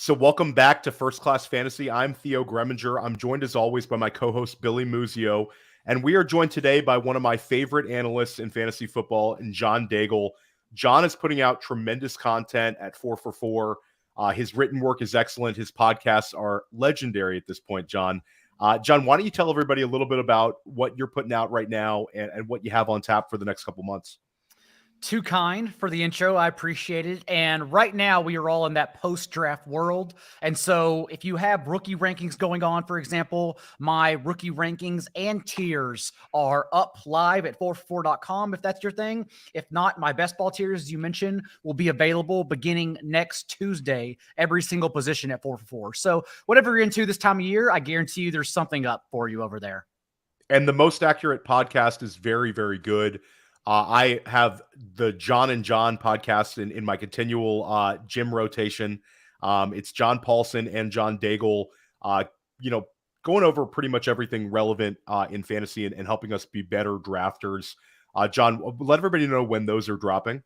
So welcome back to First Class Fantasy. I'm Theo Greminger. I'm joined as always by my co-host Billy Muzio, and we are joined today by one of my favorite analysts in fantasy football, and John Daigle. John is putting out tremendous content at 4for4. His written work is excellent. His podcasts are legendary at this point, John. John, why don't you tell everybody a little bit about what you're putting out right now and what you have on tap for the next couple months? Too kind for the intro. I appreciate it. And right now we are all in that post-draft world. And so if you have rookie rankings going on, for example, my rookie rankings and tiers are up live at 4for4.com if that's your thing. If not, my best ball tiers, as you mentioned, will be available beginning next Tuesday, every single position at 4for4. So whatever you're into this time of year, I guarantee you there's something up for you over there. And the Most Accurate podcast is very, very good. I have the John and John podcast in my continual gym rotation. It's John Paulson and John Daigle, going over pretty much everything relevant in fantasy and helping us be better drafters. John, let everybody know when those are dropping.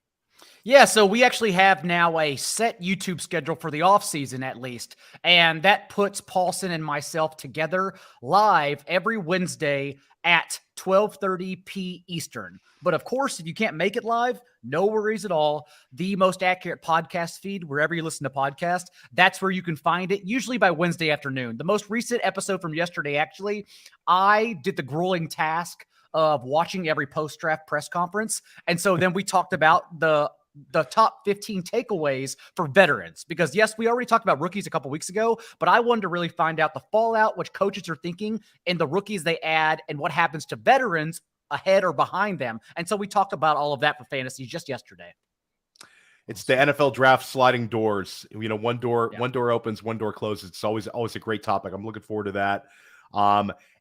Yeah, so we actually have now a set YouTube schedule for the offseason at least, and that puts Paulson and myself together live every Wednesday at 12:30 p. Eastern. But of course, if you can't make it live, no worries at all. The Most Accurate podcast feed, wherever you listen to podcasts, that's where you can find it, usually by Wednesday afternoon. The most recent episode from yesterday, actually, I did the grueling task of watching every post-draft press conference. And so then we talked about the top 15 takeaways for veterans, because yes, we already talked about rookies a couple weeks ago, but I wanted to really find out the fallout, which coaches are thinking, and the rookies they add, and what happens to veterans ahead or behind them. And so we talked about all of that for fantasy just yesterday. It's the NFL draft sliding doors. One door opens, one door closes. It's always a great topic. I'm looking forward to that.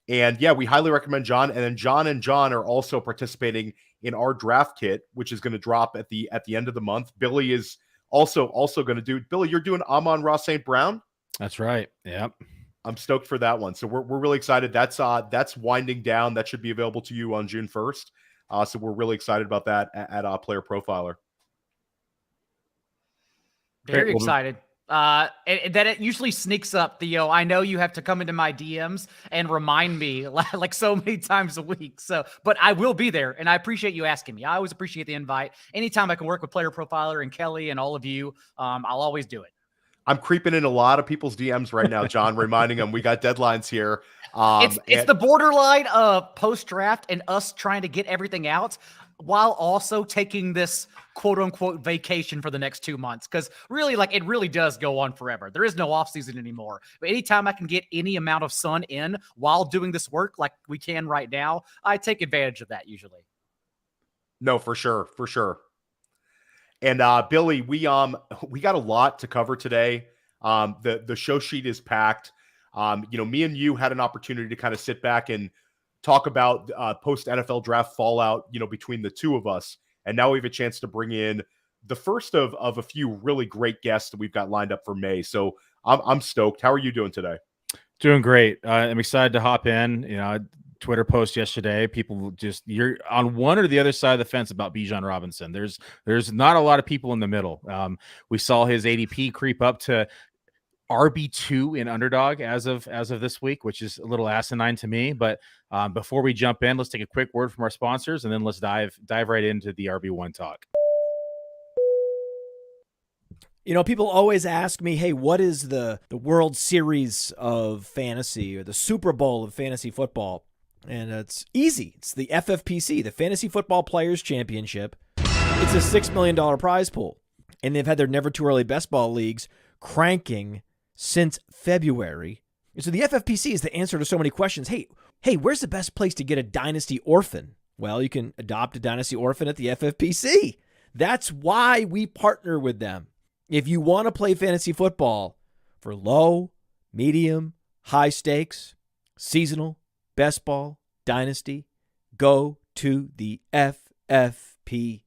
And yeah, we highly recommend John. And then John and John are also participating in our draft kit, which is going to drop at the end of the month. Billy is also going to do. Billy, you're doing Amon-Ra St. Brown. That's right. Yep. I'm stoked for that one. So we're really excited. That's winding down. That should be available to you on June 1st. So we're really excited about that at PlayerProfiler. Very excited. That it usually sneaks up, Theo. I know you have to come into my DMs and remind me like so many times a week. But I will be there, and I appreciate you asking me. I always appreciate the invite. Anytime I can work with PlayerProfiler and Kelly and all of you, I'll always do it. I'm creeping in a lot of people's DMs right now, John, reminding them we got deadlines here. It's the borderline of post-draft and us trying to get everything out while also taking this quote-unquote vacation for the next 2 months. Because really, it really does go on forever. There is no off-season anymore. But anytime I can get any amount of sun in while doing this work like we can right now, I take advantage of that usually. No, for sure. For sure. And Billy, we got a lot to cover today. The show sheet is packed. Me and you had an opportunity to kind of sit back and talk about post NFL draft fallout, between the two of us. And now we have a chance to bring in the first of a few really great guests that we've got lined up for May. So I'm stoked. How are you doing today? Doing great. I'm excited to hop in. Twitter post yesterday, people you're on one or the other side of the fence about Bijan Robinson. There's not a lot of people in the middle. We saw his ADP creep up to RB2 in Underdog as of this week, which is a little asinine to me. But before we jump in, let's take a quick word from our sponsors, and then let's dive right into the RB1 talk. People always ask me, hey, what is the World Series of fantasy or the Super Bowl of fantasy football? And it's easy. It's the FFPC, the Fantasy Football Players Championship. It's a $6 million prize pool. And they've had their Never Too Early Best Ball Leagues cranking since February. And so the FFPC is the answer to so many questions. Hey, where's the best place to get a Dynasty Orphan? Well, you can adopt a Dynasty Orphan at the FFPC. That's why we partner with them. If you want to play fantasy football for low, medium, high stakes, seasonal, best ball, dynasty, go to the FFPC.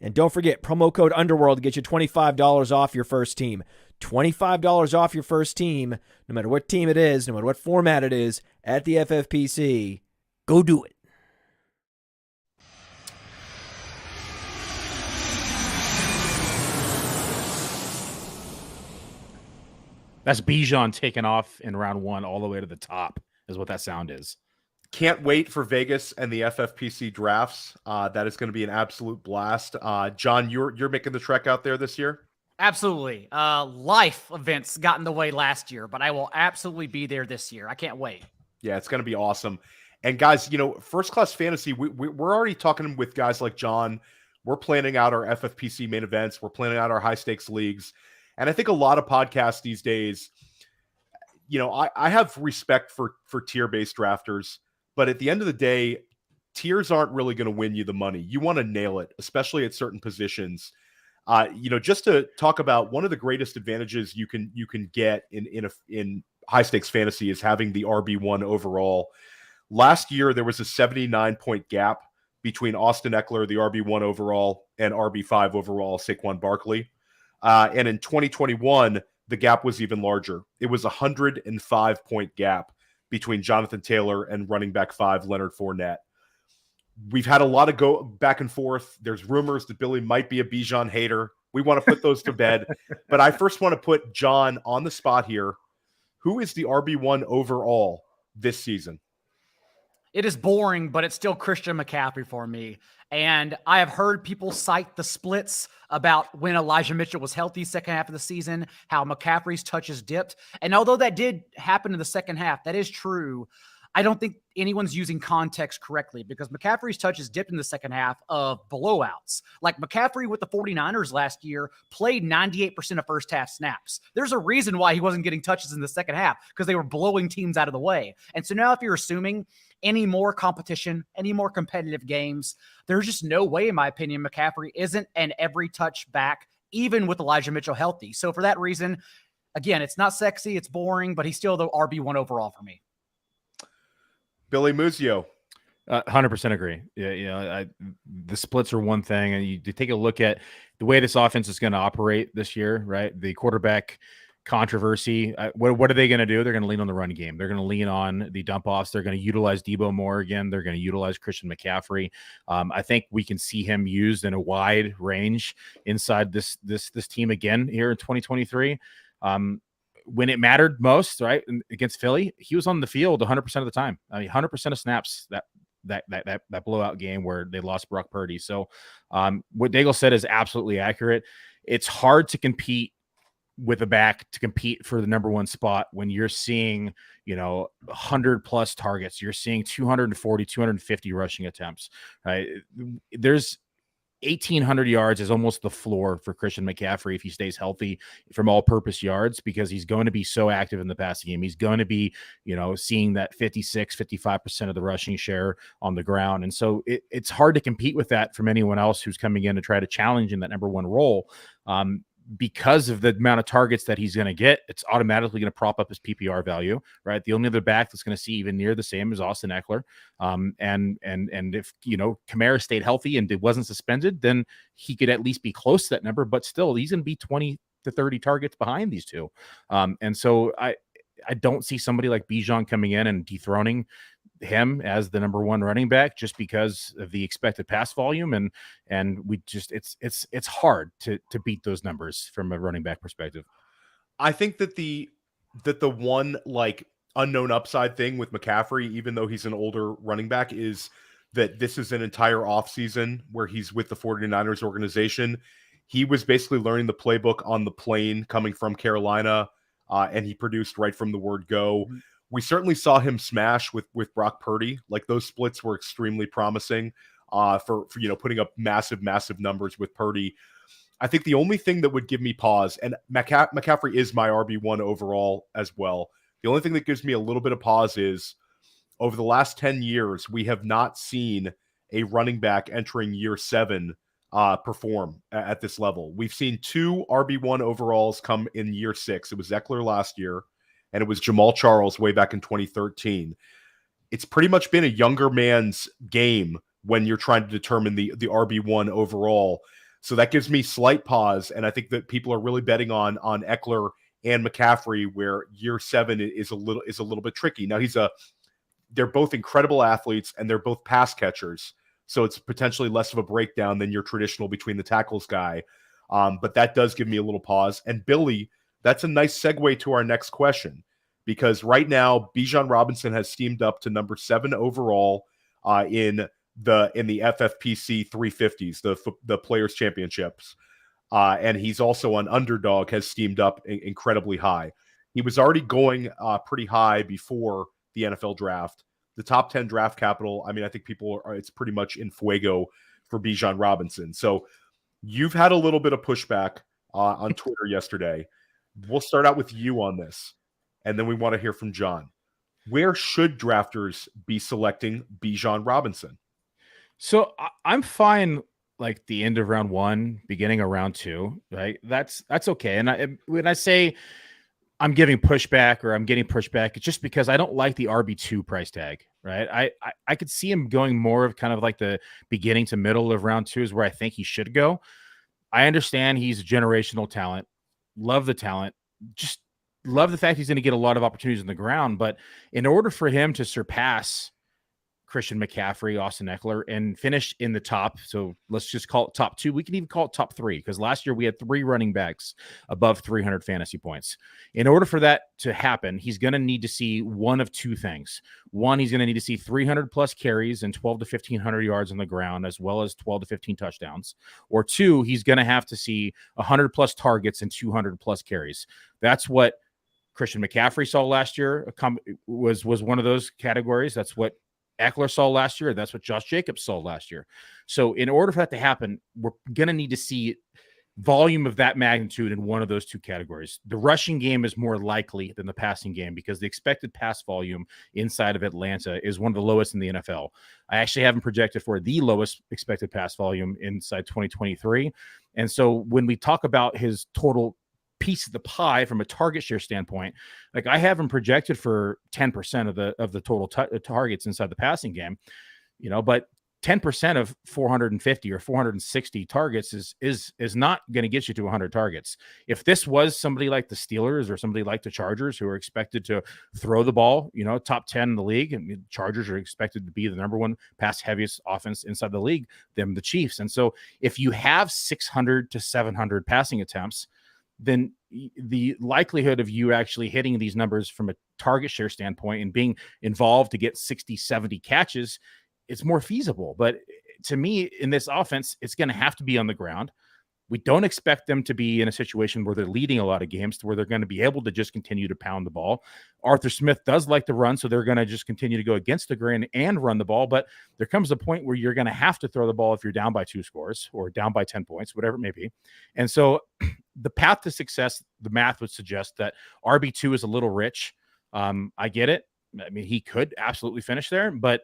And don't forget, promo code Underworld to get you $25 off your first team. $25 off your first team, no matter what team it is, no matter what format it is, at the FFPC. Go do it. That's Bijan taking off in round 1 all the way to the top is what that sound is. Can't wait for Vegas and the FFPC drafts. That is going to be an absolute blast. John, you're making the trek out there this year? Absolutely. Life events got in the way last year, but I will absolutely be there this year. I can't wait. Yeah, it's going to be awesome. And guys, First Class Fantasy, we're already talking with guys like John. We're planning out our FFPC main events. We're planning out our high stakes leagues. And I think a lot of podcasts these days, I have respect for tier-based drafters. But at the end of the day, tiers aren't really going to win you the money. You want to nail it, especially at certain positions. Just to talk about one of the greatest advantages you can get in high stakes fantasy is having the RB1 overall. Last year, there was a 79-point gap between Austin Eckler, the RB1 overall, and RB5 overall, Saquon Barkley. And in 2021, the gap was even larger. It was a 105-point gap between Jonathan Taylor and running back 5, Leonard Fournette. We've had a lot of go back and forth. There's rumors that Billy might be a Bijan hater. We want to put those to bed. But I first want to put John on the spot here. Who is the RB1 overall this season? It is boring, but it's still Christian McCaffrey for me. And I have heard people cite the splits about when Elijah Mitchell was healthy second half of the season, how McCaffrey's touches dipped. And although that did happen in the second half, that is true. I don't think anyone's using context correctly because McCaffrey's touches dipped in the second half of blowouts. Like McCaffrey with the 49ers last year played 98% of first half snaps. There's a reason why he wasn't getting touches in the second half because they were blowing teams out of the way. And so now if you're assuming any more competition, any more competitive games, there's just no way, in my opinion, McCaffrey isn't an every touch back, even with Elijah Mitchell healthy. So for that reason, again, it's not sexy, it's boring, but he's still the RB1 overall for me. Billy Muzio. 100% agree. Yeah, the splits are one thing, and you take a look at the way this offense is going to operate this year, right? The quarterback controversy. What are they going to do? They're going to lean on the run game. They're going to lean on the dump offs. They're going to utilize Debo more again. They're going to utilize Christian McCaffrey. I think we can see him used in a wide range inside this team again here in 2023. When it mattered most, right, against Philly, he was on the field 100% of the time. I mean, 100% of snaps that blowout game where they lost Brock Purdy. So what Daigle said is absolutely accurate. It's hard to compete with a back to compete for the number one spot when you're seeing, 100 plus targets. You're seeing 240, 250 rushing attempts, right? There's 1,800 yards is almost the floor for Christian McCaffrey if he stays healthy from all-purpose yards because he's going to be so active in the passing game. He's going to be, seeing that 56, 55% of the rushing share on the ground. And so it's hard to compete with that from anyone else who's coming in to try to challenge in that number one role. Because of the amount of targets that he's going to get, it's automatically going to prop up his PPR value, right? The only other back that's going to see even near the same is Austin Eckler. And if, Kamara stayed healthy and it wasn't suspended, then he could at least be close to that number, but still he's going to be 20 to 30 targets behind these two. And so I don't see somebody like Bijan coming in and dethroning him as the number one running back just because of the expected pass volume. And we just, it's hard to beat those numbers from a running back perspective. I think that the one like unknown upside thing with McCaffrey, even though he's an older running back, is that this is an entire offseason where he's with the 49ers organization. He was basically learning the playbook on the plane coming from Carolina, and he produced right from the word go. Mm-hmm. We certainly saw him smash with Brock Purdy. Like those splits were extremely promising for putting up massive numbers with Purdy. I think the only thing that would give me pause, and McCaffrey is my RB1 overall as well. The only thing that gives me a little bit of pause is over the last 10 years, we have not seen a running back entering year 7 perform at this level. We've seen 2 RB1 overalls come in year 6. It was Eckler last year, and it was Jamal Charles way back in 2013. It's pretty much been a younger man's game when you're trying to determine the RB1 overall. So that gives me slight pause, and I think that people are really betting on Eckler and McCaffrey, where year 7 is a little bit tricky. Now they're both incredible athletes, and they're both pass catchers, so it's potentially less of a breakdown than your traditional between the tackles guy. But that does give me a little pause. And Billy, that's a nice segue to our next question, because right now Bijan Robinson has steamed up to number 7 overall in the FFPC 350s, the Players Championships, and he's also on Underdog, has steamed up incredibly high. He was already going pretty high before the NFL draft. The top 10 draft capital, I mean, I think it's pretty much in fuego for Bijan Robinson. So you've had a little bit of pushback on Twitter yesterday. We'll start out with you on this, and then we want to hear from John. Where should drafters be selecting Bijan Robinson? So I'm fine, like the end of round 1, beginning of round 2, right? That's okay. And when I say I'm giving pushback or I'm getting pushback, it's just because I don't like the RB2 price tag, right? I could see him going more of kind of like the beginning to middle of round 2 is where I think he should go. I understand he's a generational talent. Love the talent. Just love the fact he's going to get a lot of opportunities on the ground. But in order for him to surpass Christian McCaffrey, Austin Eckler, and finish in the top, so let's just call it top 2. We can even call it top 3, because last year we had 3 running backs above 300 fantasy points. In order for that to happen, he's going to need to see one of 2 things. One, he's going to need to see 300 plus carries and 12 to 1,500 yards on the ground, as well as 12 to 15 touchdowns. Or 2, he's going to have to see 100 plus targets and 200 plus carries. That's what Christian McCaffrey saw last year, was one of those categories. That's what Eckler saw last year. That's what Josh Jacobs saw last year. So in order for that to happen, we're going to need to see volume of that magnitude in one of those 2 categories. The rushing game is more likely than the passing game, because the expected pass volume inside of Atlanta is one of the lowest in the NFL. I actually have him projected for the lowest expected pass volume inside 2023. And so when we talk about his total piece of the pie from a target share standpoint, like I have him projected for 10% of the total targets inside the passing game, but 10% of 450 or 460 targets is not going to get you to 100 targets. If this was somebody like the Steelers or somebody like the Chargers, who are expected to throw the ball, top 10 in the league, and the Chargers are expected to be the number 1 pass heaviest offense inside the league, than the Chiefs. And so if you have 600 to 700 passing attempts, then the likelihood of you actually hitting these numbers from a target share standpoint and being involved to get 60, 70 catches, it's more feasible. But to me, in this offense, it's going to have to be on the ground. We don't expect them to be in a situation where they're leading a lot of games to where they're going to be able to just continue to pound the ball. Arthur Smith does like to run, so they're going to just continue to go against the grain and run the ball. But there comes a point where you're going to have to throw the ball if you're down by 2 scores or down by 10 points, whatever it may be. And so the path to success, the math would suggest that RB2 is a little rich. I get it. I mean, he could absolutely finish there, but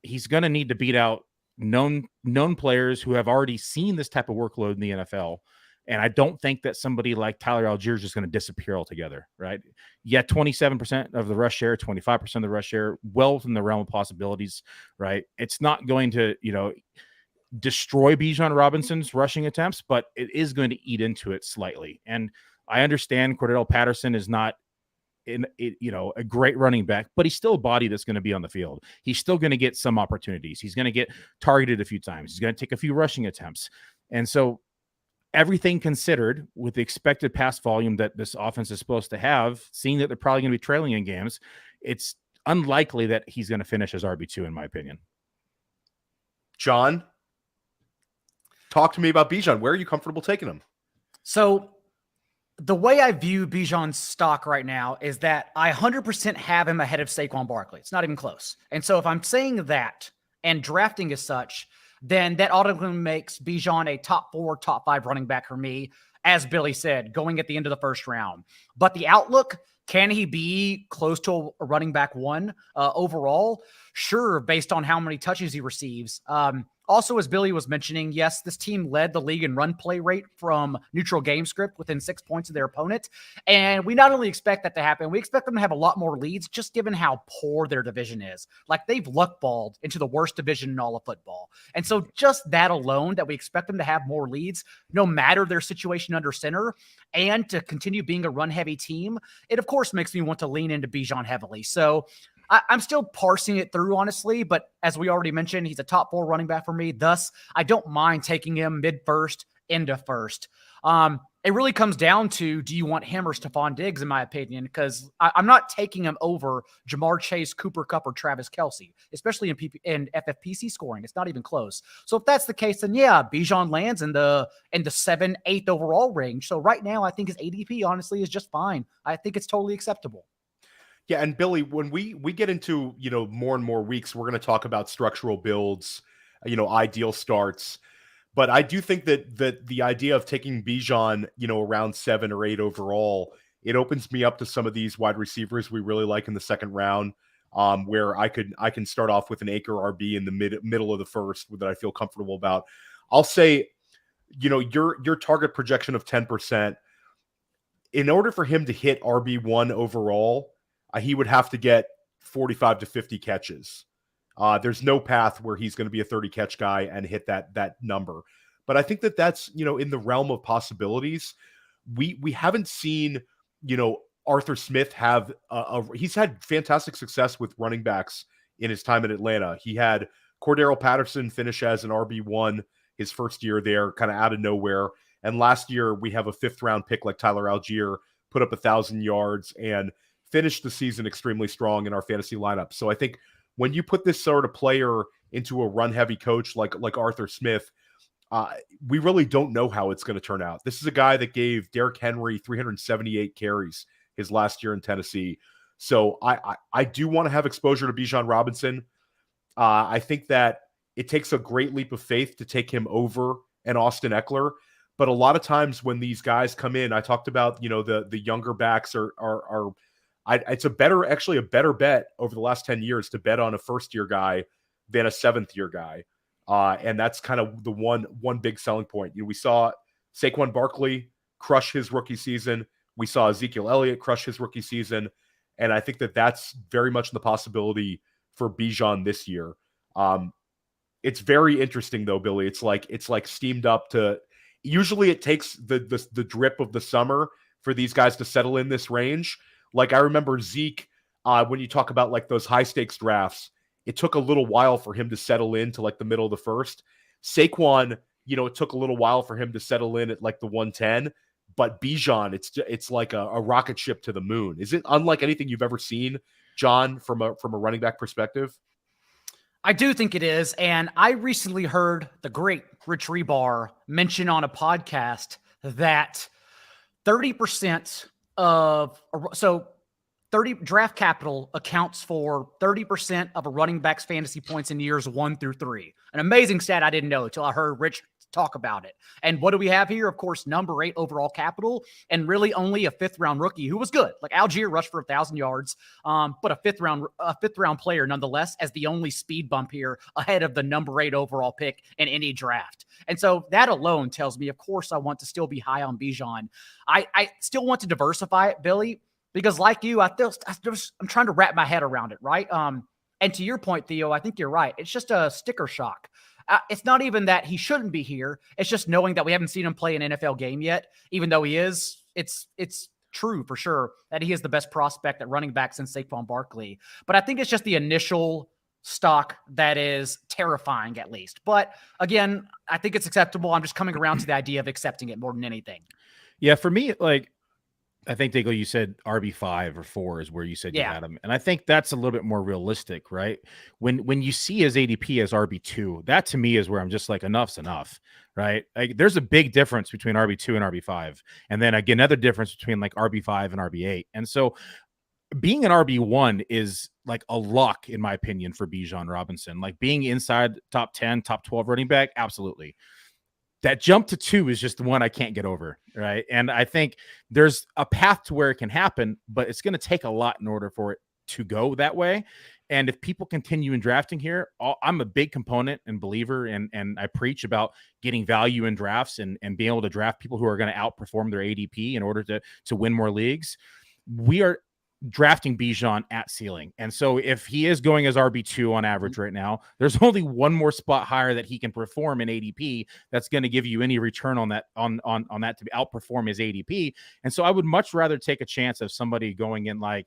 he's going to need to beat out known players who have already seen this type of workload in the NFL. And I don't think that somebody like Tyler Algier is just going to disappear altogether, right? Yeah, 27% of the rush share, 25% of the rush share, well within the realm of possibilities, right? It's not going to, destroy Bijan Robinson's rushing attempts, but it is going to eat into it slightly. And I understand Cordell Patterson is not a great running back, but he's still a body that's going to be on the field. He's still going to get some opportunities. He's going to get targeted a few times. He's going to take a few rushing attempts. And so everything considered, with the expected pass volume that this offense is supposed to have, seeing that they're probably going to be trailing in games, it's unlikely that he's going to finish as RB2, in my opinion. John, talk to me about Bijan. Where are you comfortable taking him? So the way I view Bijan's stock right now is that I 100% have him ahead of Saquon Barkley. It's not even close. And so if I'm saying that and drafting as such, then that automatically makes Bijan a top 4, top 5 running back for me, as Billy said, going at the end of the first round. But the outlook, can he be close to a running back 1 overall? Sure, based on how many touches he receives. Also, as Billy was mentioning, yes, this team led the league in run play rate from neutral game script within 6 points of their opponent. And we not only expect that to happen, we expect them to have a lot more leads, just given how poor their division is. Like, they've luckballed into the worst division in all of football. And so just that alone, that we expect them to have more leads, no matter their situation under center, and to continue being a run-heavy team, it, of course, makes me want to lean into Bijan heavily. So I'm still parsing it through, honestly, but as we already mentioned, he's a top 4 running back for me. Thus, I don't mind taking him mid-first into first. it really comes down to, do you want him or Stephon Diggs, in my opinion? Because I'm not taking him over Jamar Chase, Cooper Kupp, or Travis Kelce, especially in FFPC scoring. It's not even close. So if that's the case, then yeah, Bijan lands in the 7th, 8th overall range. So right now, I think his ADP honestly is just fine. I think it's totally acceptable. Yeah, and Billy, when we get into, more and more weeks, we're going to talk about structural builds, ideal starts. But I do think that the idea of taking Bijan, around 7 or 8 overall, it opens me up to some of these wide receivers we really like in the second round, where I can start off with an Acre RB in the middle of the first that I feel comfortable about. I'll say, your target projection of 10%, in order for him to hit RB1 overall, he would have to get 45 to 50 catches. There's no path where he's going to be a 30 catch guy and hit that number. But I think that's, in the realm of possibilities. We haven't seen, Arthur Smith have he's had fantastic success with running backs in his time in Atlanta. He had Cordero Patterson finish as an RB1 his first year there, kind of out of nowhere. And last year we have a 5th round pick like Tyler Algier, put up 1,000 yards and finished the season extremely strong in our fantasy lineup. So I think when you put this sort of player into a run-heavy coach like Arthur Smith, we really don't know how it's going to turn out. This is a guy that gave Derrick Henry 378 carries his last year in Tennessee. So I do want to have exposure to Bijan Robinson. I think that it takes a great leap of faith to take him over an Austin Eckler. But a lot of times when these guys come in, I talked about, the younger backs it's a better bet over the last 10 years to bet on a first-year guy than a 7th-year guy. And that's kind of the one big selling point. We saw Saquon Barkley crush his rookie season. We saw Ezekiel Elliott crush his rookie season. And I think that's very much the possibility for Bijan this year. It's very interesting, though, Billy. It's like steamed up to – usually it takes the drip of the summer for these guys to settle in this range. Like I remember Zeke, when you talk about like those high stakes drafts, it took a little while for him to settle into like the middle of the first. Saquon, it took a little while for him to settle in at like the 110, but Bijan, it's like a rocket ship to the moon. Is it unlike anything you've ever seen, John, from a running back perspective? I do think it is. And I recently heard the great Rich Rebar mention on a podcast that 30% of 30 draft capital accounts for 30% of a running back's fantasy points in years 1 through 3. An amazing stat I didn't know until I heard Rich talk about it. And what do we have here? Of course, number 8 overall capital, and really only a 5th round rookie who was good. Like Algier rushed for 1,000 yards, but a fifth round player nonetheless as the only speed bump here ahead of the number 8 overall pick in any draft. And so that alone tells me, of course, I want to still be high on Bijan. I still want to diversify it, Billy, because like you, I'm trying to wrap my head around it, right? And to your point, Theo, I think you're right. It's just a sticker shock. It's not even that he shouldn't be here. It's just knowing that we haven't seen him play an NFL game yet, even though he is. It's true for sure that he is the best prospect at running back since Saquon Barkley. But I think it's just the initial stock that is terrifying, at least. But again, I think it's acceptable. I'm just coming around to the idea of accepting it more than anything. Yeah, for me, like, I think, Daigle, you said RB5 or 4 is where you said you had him. And I think that's a little bit more realistic, right? When you see his ADP as RB2, that to me is where I'm just like, enough's enough, right? Like, there's a big difference between RB2 and RB5. And then again, another difference between like RB5 and RB8. And so being an RB1 is like a lock, in my opinion, for Bijan Robinson. Like being inside top 10, top 12 running back, absolutely. That jump to 2 is just the one I can't get over, right? And I think there's a path to where it can happen, but it's going to take a lot in order for it to go that way. And if people continue in drafting here, I'm a big component and believer, and I preach about getting value in drafts and being able to draft people who are going to outperform their ADP in order to win more leagues. We are drafting Bijan at ceiling. And so if he is going as RB2 on average right now, there's only one more spot higher that he can perform in ADP that's going to give you any return on that on that to outperform his ADP. And so I would much rather take a chance of somebody going in like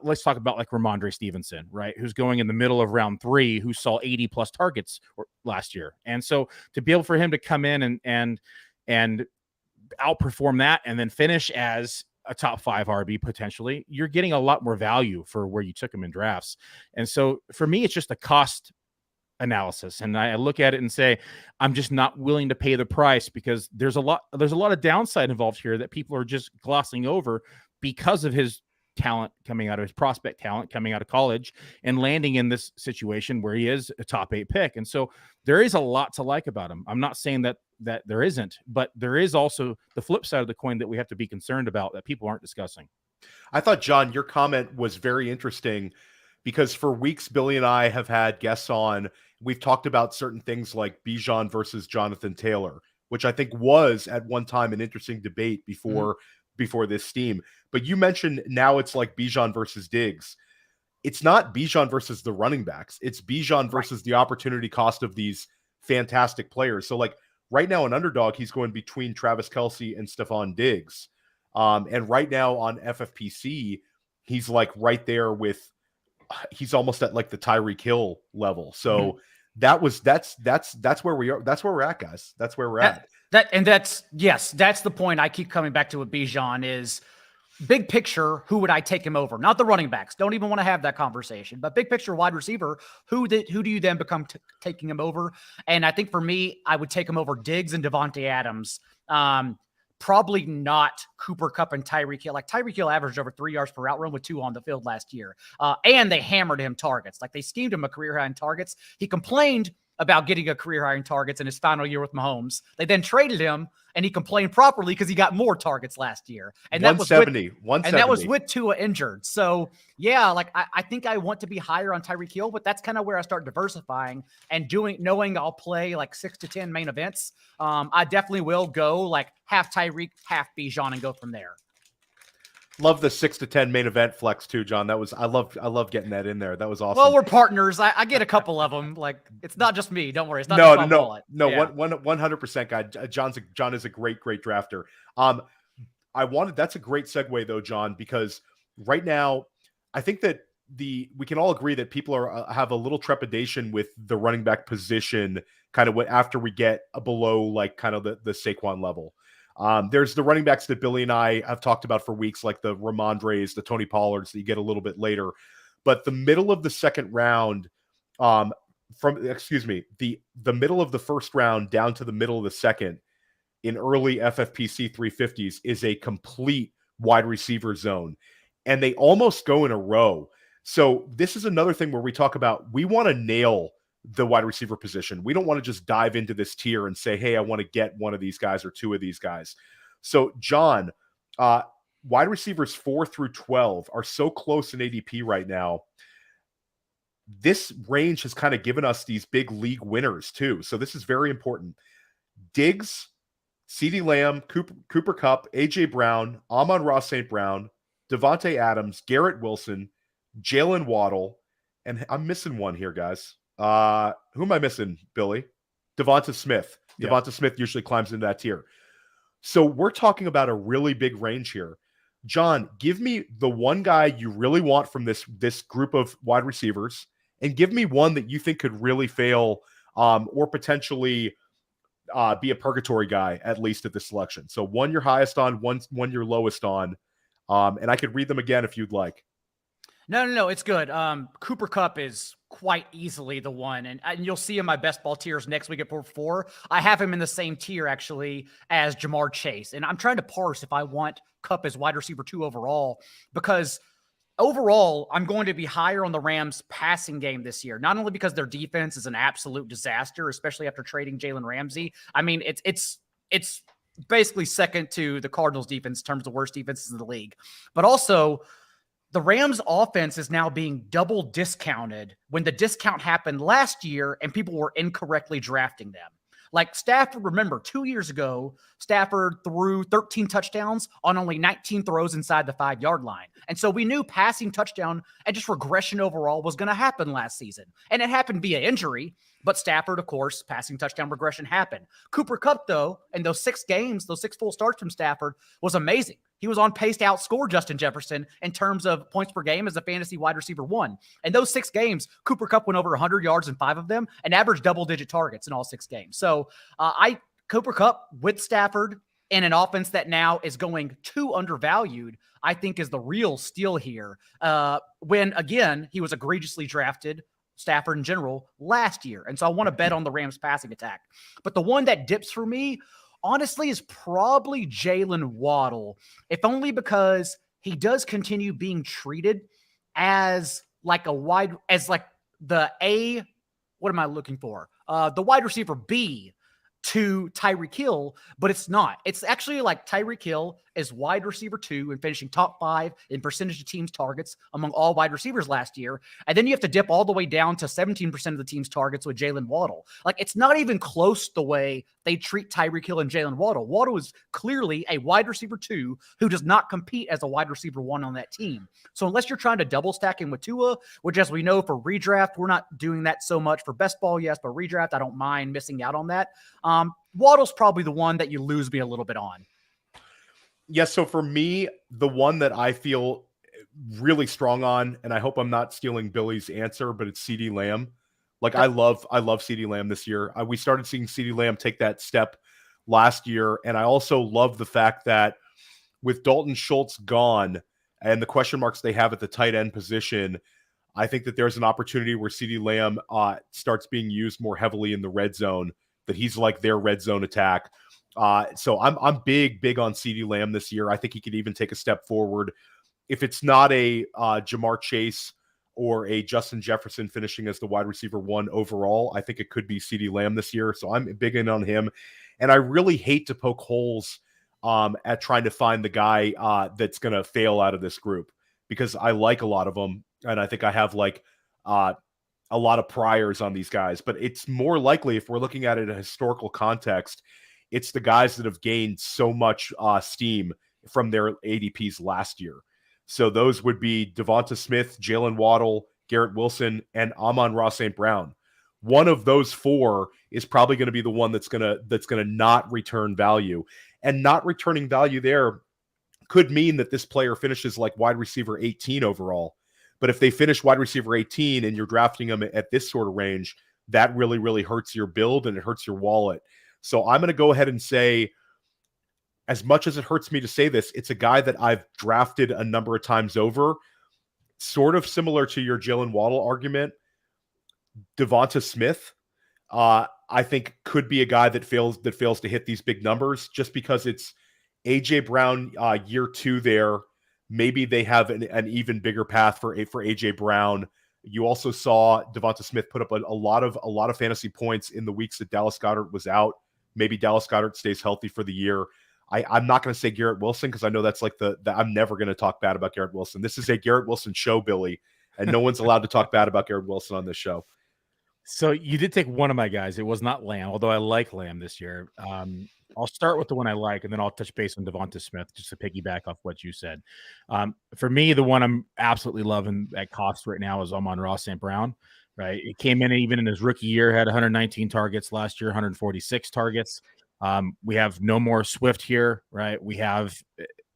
let's talk about like Ramondre Stevenson, right? Who's going in the middle of round 3, who saw 80 plus targets last year. And so to be able for him to come in and outperform that and then finish as a top 5 RB potentially, you're getting a lot more value for where you took him in drafts. And so for me, it's just a cost analysis. And I look at it and say, I'm just not willing to pay the price because there's a lot of downside involved here that people are just glossing over because of his talent coming out of his prospect talent coming out of college and landing in this situation where he is a top 8 pick. And so there is a lot to like about him. I'm not saying that there isn't, but there is also the flip side of the coin that we have to be concerned about that people aren't discussing. I thought, John, your comment was very interesting because for weeks, Billy and I have had guests on. We've talked about certain things like Bijan versus Jonathan Taylor, which I think was at one time an interesting debate before this steam. But you mentioned now it's like Bijan versus Diggs. It's not Bijan versus the running backs. It's Bijan versus the opportunity cost of these fantastic players. So like right now in Underdog, he's going between Travis Kelce and Stephon Diggs. And right now on FFPC, he's like right there with, he's almost at like the Tyreek Hill level. So that's where we are. That's where we're at, guys. That's where we're at. That's the point I keep coming back to with Bijan is big picture. Who would I take him over? Not the running backs. Don't even want to have that conversation, but big picture wide receiver. Who do you then become taking him over? And I think for me, I would take him over Diggs and Devontae Adams. Probably not Cooper Kupp and Tyreek Hill. Like Tyreek Hill averaged over 3 yards per route run with 2 on the field last year. And they hammered him targets. Like they schemed him a career high in targets. He complained about getting a career high in targets in his final year with Mahomes. They then traded him and he complained properly because he got more targets last year. And that was 170. And that was with Tua injured. So yeah, like I think I want to be higher on Tyreek Hill, but that's kind of where I start diversifying and knowing I'll play like 6 to 10 main events. I definitely will go like half Tyreek, half Bijan and go from there. Love the 6 to 10 main event flex too, John. I love getting that in there. That was awesome. Well, we're partners. I get a couple of them. Like it's not just me. Don't worry. It's not just my wallet. No, 100% guy. John is a great drafter. That's a great segue though, John, because right now I think that we can all agree that people have a little trepidation with the running back position kind of after we get below like kind of the Saquon level. There's the running backs that Billy and I have talked about for weeks, like the Ramondres, the Tony Pollards that you get a little bit later. But the middle of the second round, the middle of the first round down to the middle of the second in early FFPC 350s is a complete wide receiver zone. And they almost go in a row. So this is another thing where we talk about, we want to nail the wide receiver position. We don't want to just dive into this tier and say, hey, I want to get one of these guys or two of these guys. So John, wide receivers 4 through 12 are so close in ADP right now. This range has kind of given us these big league winners too. So this is very important. Diggs, CeeDee Lamb, Cooper Kupp, AJ Brown, Amon-Ra St. Brown, Devontae Adams, Garrett Wilson, Jalen Waddle, and I'm missing one here, guys. Who am I missing, Billy? Devonta Smith. Yeah. Devonta Smith usually climbs into that tier. So we're talking about a really big range here. John, give me the one guy you really want from this group of wide receivers, and give me one that you think could really fail or potentially be a purgatory guy, at least at this selection. So one you're highest on, one you're lowest on, and I could read them again if you'd like. No, it's good. Cooper Kupp is quite easily the one, and you'll see in my best ball tiers next week at 4. I have him in the same tier actually as Jamar Chase, and I'm trying to parse if I want Kupp as wide receiver 2 overall, because overall I'm going to be higher on the Rams passing game this year, not only because their defense is an absolute disaster, especially after trading Jalen Ramsey. I mean, it's basically second to the Cardinals defense in terms of worst defenses in the league, but also the Rams offense is now being double discounted when the discount happened last year and people were incorrectly drafting them. Like Stafford, remember 2 years ago, Stafford threw 13 touchdowns on only 19 throws inside the 5-yard line. And so we knew passing touchdown and just regression overall was going to happen last season. And it happened via injury, but Stafford, of course, passing touchdown regression happened. Cooper Kupp, though, in those 6 games, those 6 full starts from Stafford was amazing. He was on pace to outscore Justin Jefferson in terms of points per game as a fantasy wide receiver 1. In those 6 games, Cooper Kupp went over 100 yards in 5 of them and averaged double-digit targets in all 6 games. So Cooper Kupp with Stafford in an offense that now is going too undervalued, I think is the real steal here. When, again, he was egregiously drafted, Stafford in general, last year. And so I want to bet on the Rams passing attack. But the one that dips for me, honestly, is probably Jalen Waddle, if only because he does continue being treated as like a wide, as like the A, what am I looking for? The wide receiver B to Tyreek Hill, but it's not. It's actually like Tyreek Hill is wide receiver 2 and finishing top 5 in percentage of teams' targets among all wide receivers last year. And then you have to dip all the way down to 17% of the team's targets with Jalen Waddle. Like, it's not even close the way they treat Tyreek Hill and Jalen Waddle. Waddle is clearly a wide receiver 2 who does not compete as a wide receiver 1 on that team. So unless you're trying to double stack him with Tua, which, as we know, for redraft, we're not doing that so much. For best ball, yes, but redraft, I don't mind missing out on that. Waddle's probably the one that you lose me a little bit on. Yes, so for me, the one that I feel really strong on, and I hope I'm not stealing Billy's answer, but it's CeeDee Lamb. Like, I love CeeDee Lamb this year. We started seeing CeeDee Lamb take that step last year, and I also love the fact that with Dalton Schultz gone and the question marks they have at the tight end position, I think that there's an opportunity where CeeDee Lamb starts being used more heavily in the red zone, that he's like their red zone attack. So I'm big on CeeDee Lamb this year. I think he could even take a step forward. If it's not a Jamar Chase or a Justin Jefferson finishing as the wide receiver 1 overall, I think it could be CeeDee Lamb this year. So I'm big in on him. And I really hate to poke holes at trying to find the guy that's going to fail out of this group, because I like a lot of them. And I think I have like a lot of priors on these guys, but it's more likely, if we're looking at it in a historical context, it's the guys that have gained so much steam from their ADPs last year. So those would be Devonta Smith, Jalen Waddle, Garrett Wilson, and Amon-Ra St. Brown. One of those 4 is probably going to be the one that's going to not return value. And not returning value there could mean that this player finishes like wide receiver 18 overall. But if they finish wide receiver 18 and you're drafting them at this sort of range, that really, really hurts your build and it hurts your wallet. So I'm going to go ahead and say, as much as it hurts me to say this, it's a guy that I've drafted a number of times over, sort of similar to your Jalen Waddle argument. Devonta Smith, I think, could be a guy that fails to hit these big numbers, just because it's AJ Brown year 2 there. Maybe they have an even bigger path for AJ Brown. You also saw Devonta Smith put up a lot of fantasy points in the weeks that Dallas Goedert was out. Maybe Dallas Goedert stays healthy for the year. I'm not going to say Garrett Wilson, because I know that's like the I'm never going to talk bad about Garrett Wilson. This is a Garrett Wilson show, Billy, and no one's allowed to talk bad about Garrett Wilson on this show. So you did take one of my guys. It was not Lamb, although I like Lamb this year. I'll start with the one I like, and then I'll touch base on Devonta Smith just to piggyback off what you said. For me, the one I'm absolutely loving at cost right now is Amon-Ra St. Brown. Right, it came in even in his rookie year, had 119 targets last year, 146 targets. We have no more Swift here, right? We have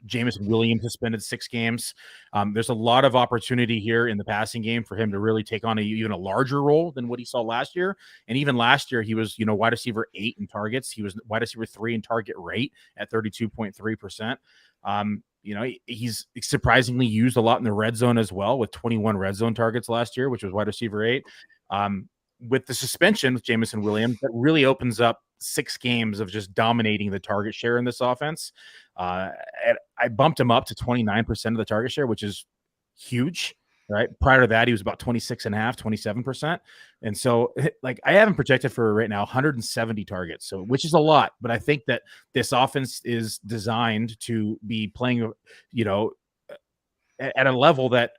Jameson Williams suspended 6 games. There's a lot of opportunity here in the passing game for him to really take on even a larger role than what he saw last year. And even last year, he was, wide receiver 8 in targets. He was wide receiver 3 in target rate at 32.3%. He's surprisingly used a lot in the red zone as well, with 21 red zone targets last year, which was wide receiver 8. With the suspension with Jameson Williams, that really opens up 6 games of just dominating the target share in this offense. I bumped him up to 29% of the target share, which is huge, right? Prior to that, he was about 26.5, 27%. And so, like, I have him projected for right now 170 targets, so which is a lot. But I think that this offense is designed to be playing, at a level that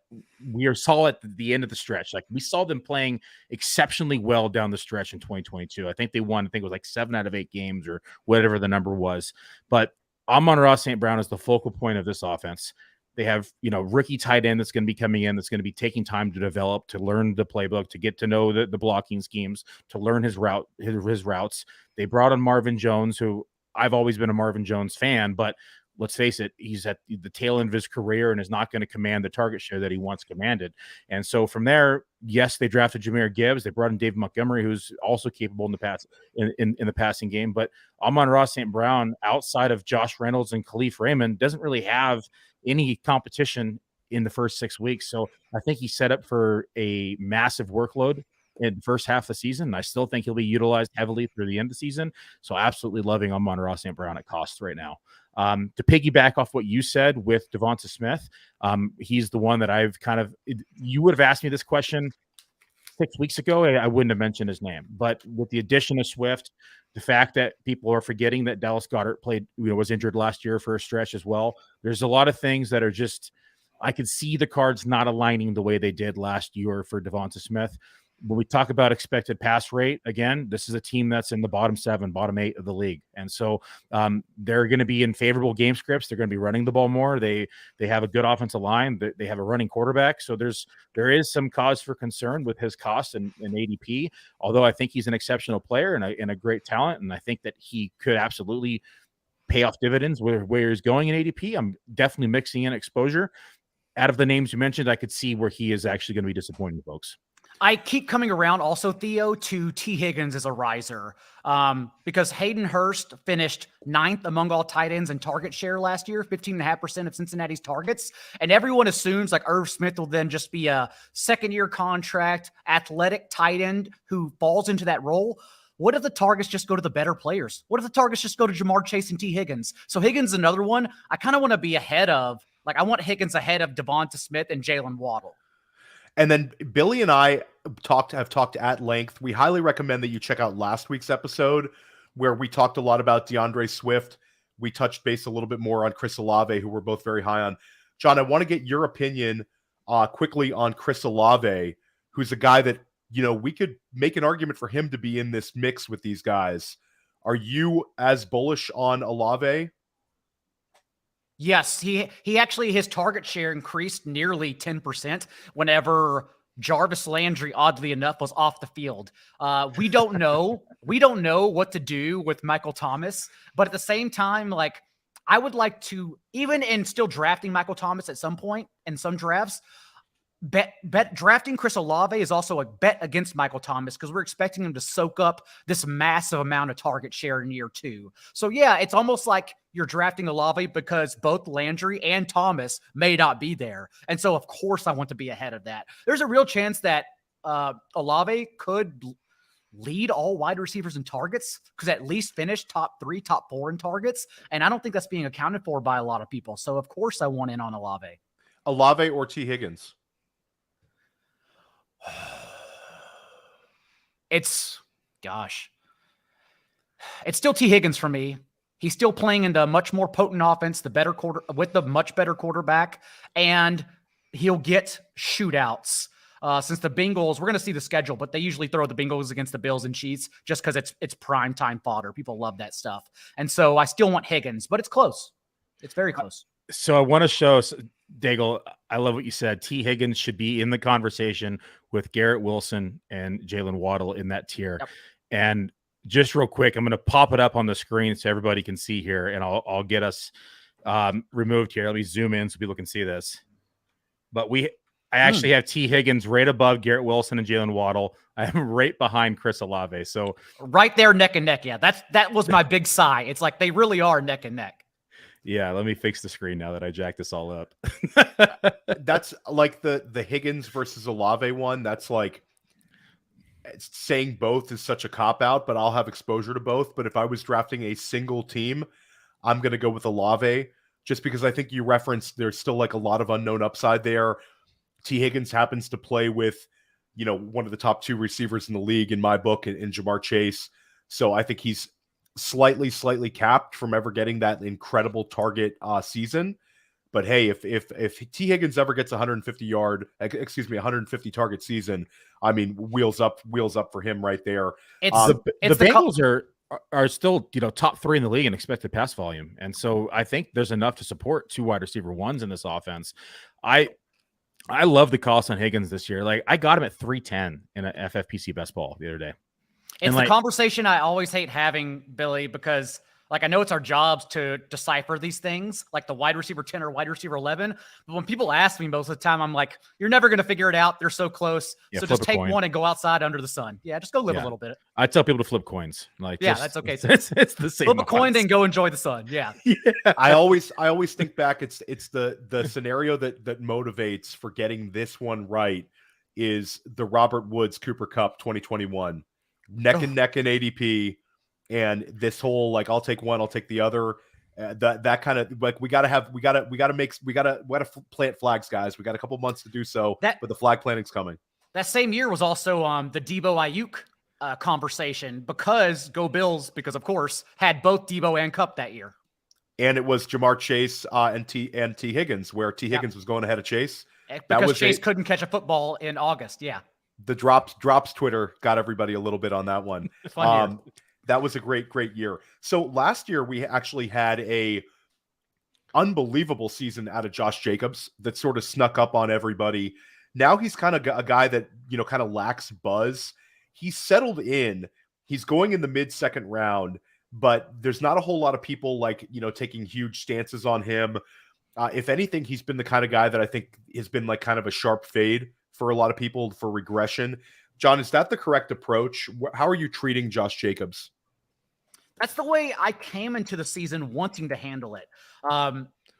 we saw at the end of the stretch. Like, we saw them playing exceptionally well down the stretch in 2022. I think they won, it was like 7 out of 8 games or whatever the number was. But Amon-Ra St. Brown is the focal point of this offense. They have, rookie tight end that's going to be coming in, that's going to be taking time to develop, to learn the playbook, to get to know the blocking schemes, to learn his routes. They brought on Marvin Jones, who I've always been a Marvin Jones fan, but let's face it, he's at the tail end of his career and is not going to command the target share that he once commanded. And so from there, yes, they drafted Jahmyr Gibbs. They brought in David Montgomery, who's also capable in the pass in the passing game. But Amon-Ra St. Brown, outside of Josh Reynolds and Khalif Raymond, doesn't really have any competition in the first 6 weeks. So I think he's set up for a massive workload in the first half of the season. And I still think he'll be utilized heavily through the end of the season. So absolutely loving Amon-Ra St. Brown at cost right now. To piggyback off what you said with Devonta Smith, he's the one that I've you would have asked me this question 6 weeks ago, I wouldn't have mentioned his name. But with the addition of Swift, the fact that people are forgetting that Dallas Goedert was injured last year for a stretch as well. There's a lot of things that are just, I could see the cards not aligning the way they did last year for Devonta Smith. When we talk about expected pass rate, again, this is a team that's in the bottom 7, bottom 8 of the league. And so they're going to be in favorable game scripts. They're going to be running the ball more. They have a good offensive line. They have a running quarterback. So there is some cause for concern with his cost and ADP, although I think he's an exceptional player and a great talent. And I think that he could absolutely pay off dividends where he's going in ADP. I'm definitely mixing in exposure. Out of the names you mentioned, I could see where he is actually going to be disappointing folks. I keep coming around also, Theo, to T. Higgins as a riser because Hayden Hurst finished 9th among all tight ends in target share last year, 15.5% of Cincinnati's targets. And everyone assumes like Irv Smith will then just be a second-year contract, athletic tight end who falls into that role. What if the targets just go to the better players? What if the targets just go to Jamar Chase and T. Higgins? So Higgins is another one I kind of want to be ahead of. Like I want Higgins ahead of Devonta Smith and Jalen Waddle. And then Billy and I have talked at length. We highly recommend that you check out last week's episode where we talked a lot about DeAndre Swift. We touched base a little bit more on Chris Olave, who we're both very high on. John, I want to get your opinion quickly on Chris Olave, who's a guy that, we could make an argument for him to be in this mix with these guys. Are you as bullish on Olave? Yes, he actually, his target share increased nearly 10% whenever Jarvis Landry, oddly enough, was off the field. We don't know what to do with Michael Thomas, but at the same time, like I would like to, even in still drafting Michael Thomas at some point in some drafts, bet drafting Chris Olave is also a bet against Michael Thomas because we're expecting him to soak up this massive amount of target share in year 2. So yeah, it's almost like you're drafting Olave because both Landry and Thomas may not be there. And so of course I want to be ahead of that. There's a real chance that Olave could lead all wide receivers in targets because at least finish top 3, top 4 in targets. And I don't think that's being accounted for by a lot of people. So of course I want in on Olave. Olave or T. Higgins? It's still T. Higgins for me. He's still playing in the much more potent offense, with the much better quarterback, and he'll get shootouts. Since the Bengals, we're going to see the schedule, but they usually throw the Bengals against the Bills and Chiefs just because it's prime time fodder. People love that stuff. And so I still want Higgins, but it's close. It's very close. So I want to show Daigle, I love what you said. T. Higgins should be in the conversation with Garrett Wilson and Jalen Waddle in that tier. Yep. And just real quick, I'm going to pop it up on the screen so everybody can see here, and I'll get us removed here. Let me zoom in so people can see this. But I actually have T. Higgins right above Garrett Wilson and Jalen Waddle. I am right behind Chris Olave. So right there, neck and neck. Yeah, that was my big sigh. It's like they really are neck and neck. Yeah, let me fix the screen now that I jacked this all up. That's like the Higgins versus Olave one. That's like saying both is such a cop-out, but I'll have exposure to both. But if I was drafting a single team, I'm going to go with Olave just because I think you referenced there's still like a lot of unknown upside there. T. Higgins happens to play with, one of the top 2 receivers in the league in my book in Jamar Chase. So I think he's slightly capped from ever getting that incredible target season. But hey, if T. Higgins ever gets 150 target season, I mean, wheels up for him right there. The Bengals are still, top 3 in the league in expected pass volume. And so I think there's enough to support 2 wide receiver ones in this offense. I love the cost on Higgins this year. Like I got him at 310 in a FFPC best ball the other day. It's the conversation I always hate having, Billy, because Like, I know it's our jobs to decipher these things, like the wide receiver 10 or wide receiver 11. But when people ask me most of the time, I'm like, you're never going to figure it out. They're so close. Yeah, so flip just a take coin. one and go outside under the sun. Yeah, just go live a little bit. I tell people to flip coins. Like, yeah, just, that's okay. So it's the same. flip a coin and go enjoy the sun. Yeah. I always think back. It's the scenario that motivates for getting this one right is the Robert Woods Cooper Cup 2021, neck and neck in ADP, and this whole like I'll take one, I'll take the other. That kind of like we gotta plant flags, guys. We got a couple months to do so, but the flag planting's coming. That same year was also the Debo Ayuk conversation because Go Bills, because of course had both Debo and Cup that year. And it was Jamar Chase and T Higgins, where T Higgins was going ahead of Chase. Because Chase couldn't catch a football in August. Yeah. The drops Twitter got everybody a little bit on that one. Fun year. That was a great year. So last year we actually had a unbelievable season out of Josh Jacobs that sort of snuck up on everybody. Now he's kind of a guy that, kind of lacks buzz. He's settled in. He's going in the mid-second round, but there's not a whole lot of people taking huge stances on him. If anything, he's been the kind of guy that I think has been like kind of a sharp fade for a lot of people for regression. John, is that the correct approach? How are you treating Josh Jacobs? That's the way I came into the season wanting to handle it.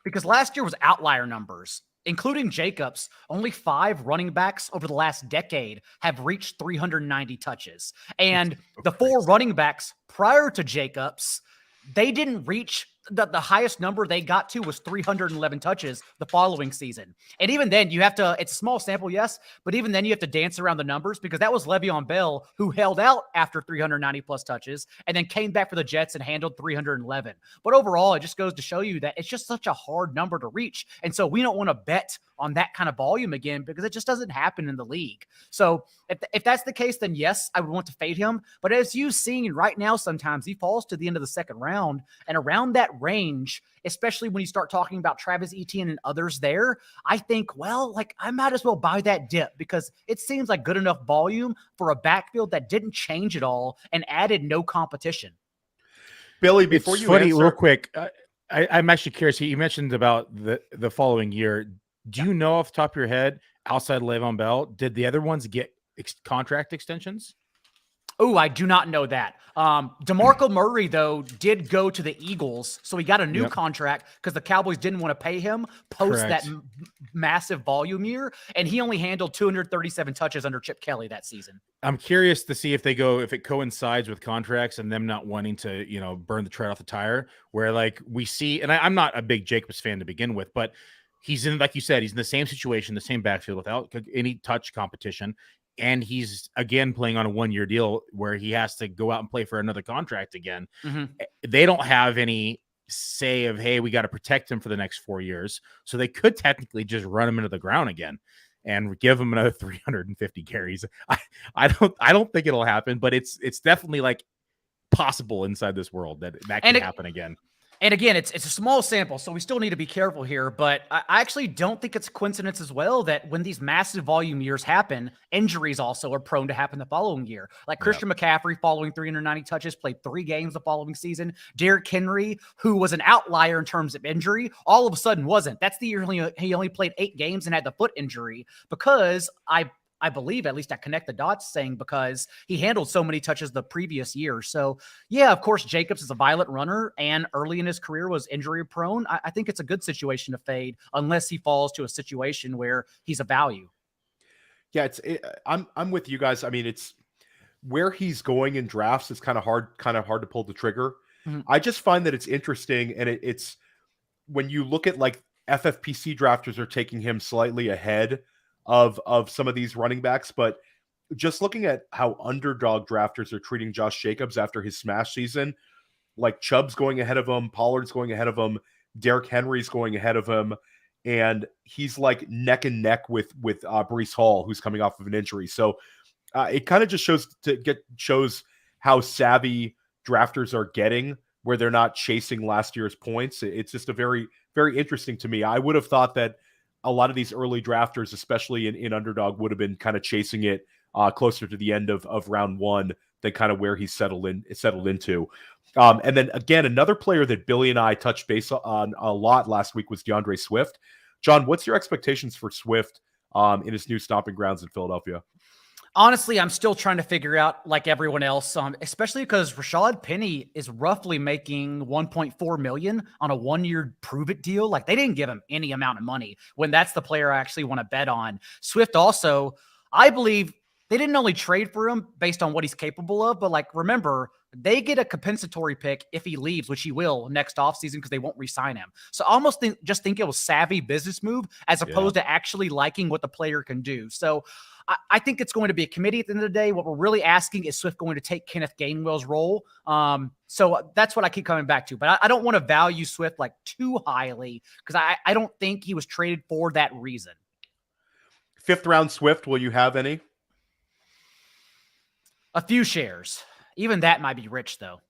Because last year was outlier numbers, including Jacobs. Only 5 running backs over the last decade have reached 390 touches. And the 4 running backs prior to Jacobs, they didn't reach the highest number they got to was 311 touches the following season. And even then you have to, it's a small sample, yes, but even then you have to dance around the numbers because that was Le'Veon Bell who held out after 390 plus touches and then came back for the Jets and handled 311. But overall, it just goes to show you that it's just such a hard number to reach. And so we don't want to bet on that kind of volume again because it just doesn't happen in the league. So if that's the case, then yes, I would want to fade him. But as you've seen right now, sometimes he falls to the end of the second round and around that range, especially when you start talking about Travis Etienne and others there, I think, well, like I might as well buy that dip because it seems like good enough volume for a backfield that didn't change at all and added no competition. Billy, before it's you funny, answer, real quick, I'm actually curious. You mentioned about the following year. Do you know off the top of your head, outside Le'Veon Bell, did the other ones get contract extensions? Oh, I do not know that. DeMarco Murray, though, did go to the Eagles, so he got a new contract because the Cowboys didn't want to pay him post that massive volume year, and he only handled 237 touches under Chip Kelly that season. I'm curious to see if it coincides with contracts and them not wanting to, burn the tread off the tire, where like we see, and I'm not a big Jacobs fan to begin with, but he's in, like you said, he's in the same situation, the same backfield without any touch competition. And he's again playing on a 1-year deal where he has to go out and play for another contract again. Mm-hmm. They don't have any say of, hey, we got to protect him for the next 4 years. So they could technically just run him into the ground again and give him another 350 carries. I don't think it'll happen, but it's definitely like possible inside this world that can happen again. And again, it's a small sample, so we still need to be careful here. But I actually don't think it's a coincidence as well that when these massive volume years happen, injuries also are prone to happen the following year. Like Christian McCaffrey, following 390 touches, played 3 games the following season. Derrick Henry, who was an outlier in terms of injury, all of a sudden wasn't. That's the year he only played 8 games and had the foot injury because I believe, at least I connect the dots, saying because he handled so many touches the previous year. So, yeah, of course, Jacobs is a violent runner and early in his career was injury prone. I think it's a good situation to fade unless he falls to a situation where he's a value. Yeah, I'm with you guys. I mean, it's where he's going in drafts is kind of hard to pull the trigger. Mm-hmm. I just find that it's interesting, and it's when you look at like FFPC drafters are taking him slightly ahead of some of these running backs, but just looking at how underdog drafters are treating Josh Jacobs after his smash season, like Chubb's going ahead of him, Pollard's going ahead of him, Derrick Henry's going ahead of him, and he's like neck and neck with Breece Hall, who's coming off of an injury. So it kind of just shows how savvy drafters are getting, where they're not chasing last year's points. It's just a very, very interesting to me. I would have thought that a lot of these early drafters, especially in underdog, would have been kind of chasing it closer to the end of round 1 kind of where he's settled into. And then again, another player that Billy and I touched base on a lot last week was DeAndre Swift. John, what's your expectations for Swift in his new stomping grounds in Philadelphia? Honestly, I'm still trying to figure out, like everyone else, especially because Rashad Penny is roughly making $1.4 million on a 1-year prove-it deal. Like, they didn't give him any amount of money when that's the player I actually want to bet on. Swift also, I believe they didn't only trade for him based on what he's capable of, but, like, remember, they get a compensatory pick if he leaves, which he will next offseason because they won't re-sign him. So I almost just think it was savvy business move as opposed to actually liking what the player can do. So I think it's going to be a committee at the end of the day. What we're really asking is Swift going to take Kenneth Gainwell's role. So that's what I keep coming back to. But I don't want to value Swift like too highly because I don't think he was traded for that reason. 5th round Swift, will you have any? A few shares. Even that might be rich, though.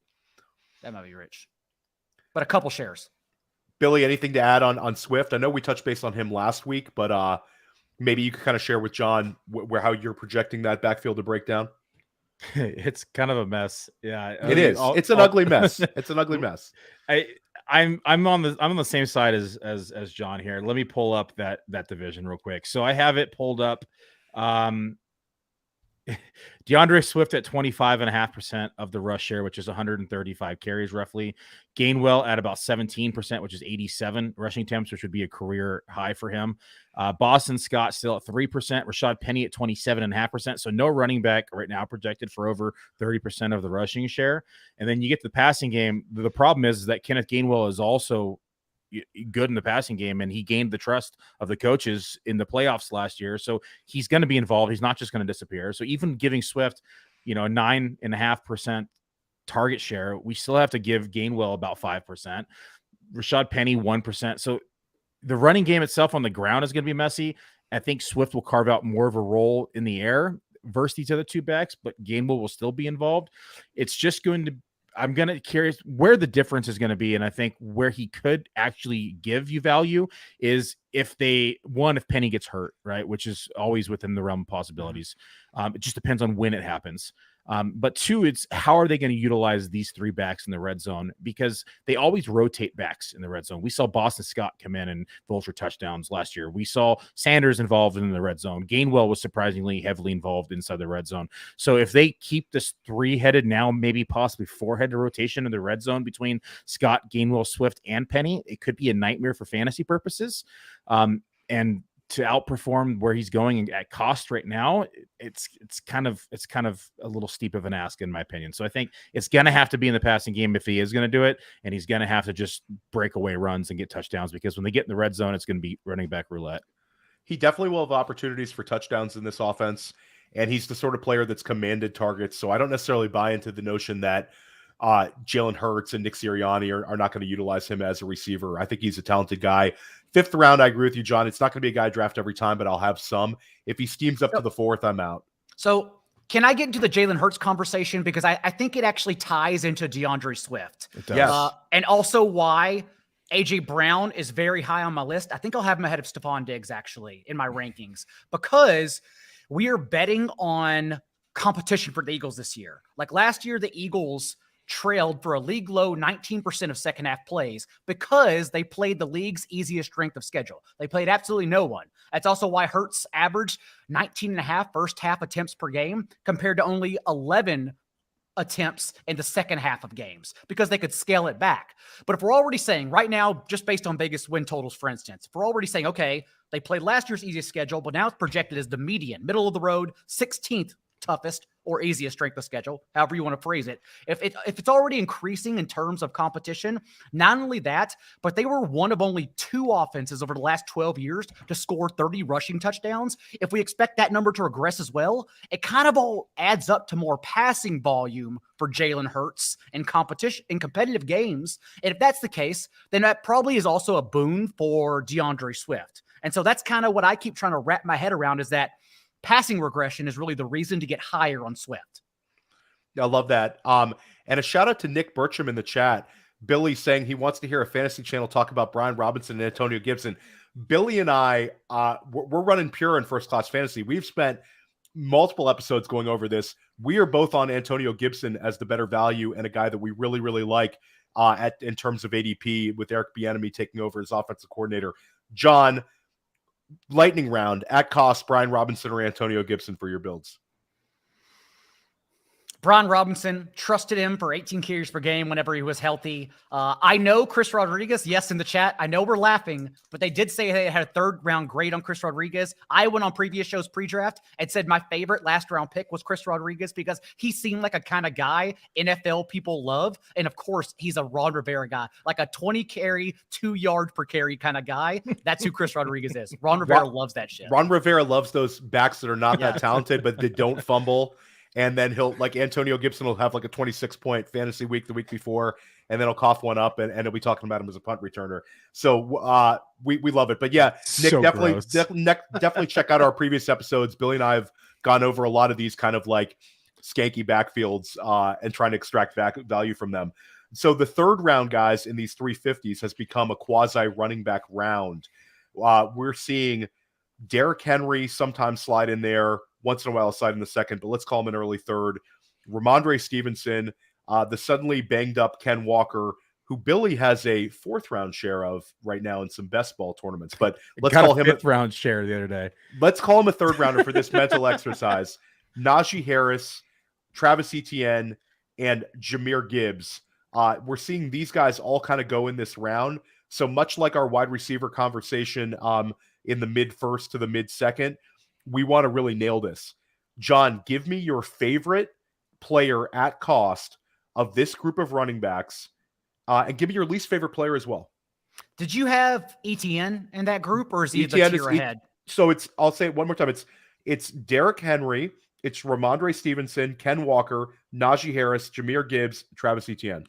That might be rich. But a couple shares. Billy, anything to add on Swift? I know we touched base on him last week, but maybe you could kind of share with John how you're projecting that backfield to break down. It's kind of a mess. Yeah, it is. It's an ugly mess. It's an ugly mess. I'm on the same side as John here. Let me pull up that division real quick. So I have it pulled up. DeAndre Swift at 25.5% of the rush share, which is 135 carries roughly. Gainwell at about 17%, which is 87 rushing attempts, which would be a career high for him. Boston Scott still at 3%. Rashad Penny at 27.5%. So no running back right now projected for over 30% of the rushing share. And then you get to the passing game. The problem is that Kenneth Gainwell is also good in the passing game, and he gained the trust of the coaches in the playoffs last year. So he's going to be involved. He's not just going to disappear. So even giving Swift, a 9.5% target share, we still have to give Gainwell about 5%. Rashad Penny, 1%. So the running game itself on the ground is going to be messy. I think Swift will carve out more of a role in the air versus these other two backs, but Gainwell will still be involved. It's just going to I'm going to curious where the difference is going to be. And I think where he could actually give you value is if Penny gets hurt, right? Which is always within the realm of possibilities. It just depends on when it happens. But 2, it's how are they going to utilize these 3 backs in the red zone? Because they always rotate backs in the red zone. We saw Boston Scott come in and vulture touchdowns last year. We saw Sanders involved in the red zone. Gainwell was surprisingly heavily involved inside the red zone. So if they keep this 3-headed, now maybe possibly 4-headed rotation in the red zone between Scott, Gainwell, Swift, and Penny, it could be a nightmare for fantasy purposes. And to outperform where he's going at cost right now, it's kind of a little steep of an ask in my opinion. So I think it's going to have to be in the passing game if he is going to do it, and he's going to have to just break away runs and get touchdowns, because when they get in the red zone, it's going to be running back roulette. He definitely will have opportunities for touchdowns in this offense, and he's the sort of player that's commanded targets. So I don't necessarily buy into the notion that Jalen Hurts and Nick Sirianni are not going to utilize him as a receiver. I think he's a talented guy. 5th round, I agree with you, John. It's not going to be a guy I draft every time, but I'll have some. If he schemes up to the 4th, I'm out. So can I get into the Jalen Hurts conversation? Because I think it actually ties into DeAndre Swift. It does. Yes. And also why A.J. Brown is very high on my list. I think I'll have him ahead of Stephon Diggs, actually, in my rankings, because we are betting on competition for the Eagles this year. Like last year, the Eagles trailed for a league low 19% of second half plays because they played the league's easiest strength of schedule. They played absolutely no one. That's also why Hurts averaged 19.5 first half attempts per game compared to only 11 attempts in the second half of games, because they could scale it back. But if we're already saying right now, just based on Vegas win totals, for instance, if we're already saying, okay, they played last year's easiest schedule, but now it's projected as the median, middle of the road, 16th toughest or easiest strength of schedule, however you want to phrase it. If it's already increasing in terms of competition, not only that, but they were one of only 2 offenses over the last 12 years to score 30 rushing touchdowns. If we expect that number to regress as well, it kind of all adds up to more passing volume for Jalen Hurts in competition, in competitive games. And if that's the case, then that probably is also a boon for DeAndre Swift. And so that's kind of what I keep trying to wrap my head around, is that passing regression is really the reason to get higher on Swift. I love that. And a shout out to Nick Bertram in the chat. Billy saying he wants to hear a fantasy channel talk about Brian Robinson and Antonio Gibson. Billy and I, we're running pure in first class fantasy. We've spent multiple episodes going over this. We are both on Antonio Gibson as the better value and a guy that we really, really like in terms of ADP, with Eric Bieniemy taking over as offensive coordinator. John, lightning round at cost, Brian Robinson or Antonio Gibson for your builds? Brian Robinson, trusted him for 18 carries per game whenever he was healthy. I know Chris Rodriguez, yes, in the chat. I know we're laughing, but they did say they had a third round grade on Chris Rodriguez. I went on previous shows pre-draft and said my favorite last round pick was Chris Rodriguez because he seemed like a kind of guy NFL people love. And of course, he's a Ron Rivera guy, like a 20 carry, 2 yard per carry kind of guy. That's who Chris Rodriguez is. Ron Rivera loves that shit. Ron Rivera loves those backs that are not that talented, but they don't fumble. And then he'll, like Antonio Gibson, will have like a 26-point fantasy week the week before, and then he'll cough one up, and he'll be talking about him as a punt returner. So we love it. But yeah, Nick, So definitely check out our previous episodes. Billy and I have gone over a lot of these kind of like skanky backfields and trying to extract value from them. So the third round, guys, in these 350s has become a quasi running back round. We're seeing Derrick Henry sometimes slide in there. Once in a while, slide in the second, but let's call him an early third. Ramondre Stevenson, the suddenly banged up Ken Walker, who Billy has a 4th round share of right now in some best ball tournaments. But let's call him a 5th round share the other day. Let's call him a 3rd rounder for this mental exercise. Najee Harris, Travis Etienne, and Jahmyr Gibbs. We're seeing these guys all kind of go in this round. So much like our wide receiver conversation in the mid-first to the mid-second, we want to really nail this. John, give me your favorite player at cost of this group of running backs, and give me your least favorite player as well. Did you have ETN in that group, or is he ETN the tier ahead? So I'll say it one more time. It's Derrick Henry, it's Ramondre Stevenson, Ken Walker, Najee Harris, Jahmyr Gibbs, Travis Etienne.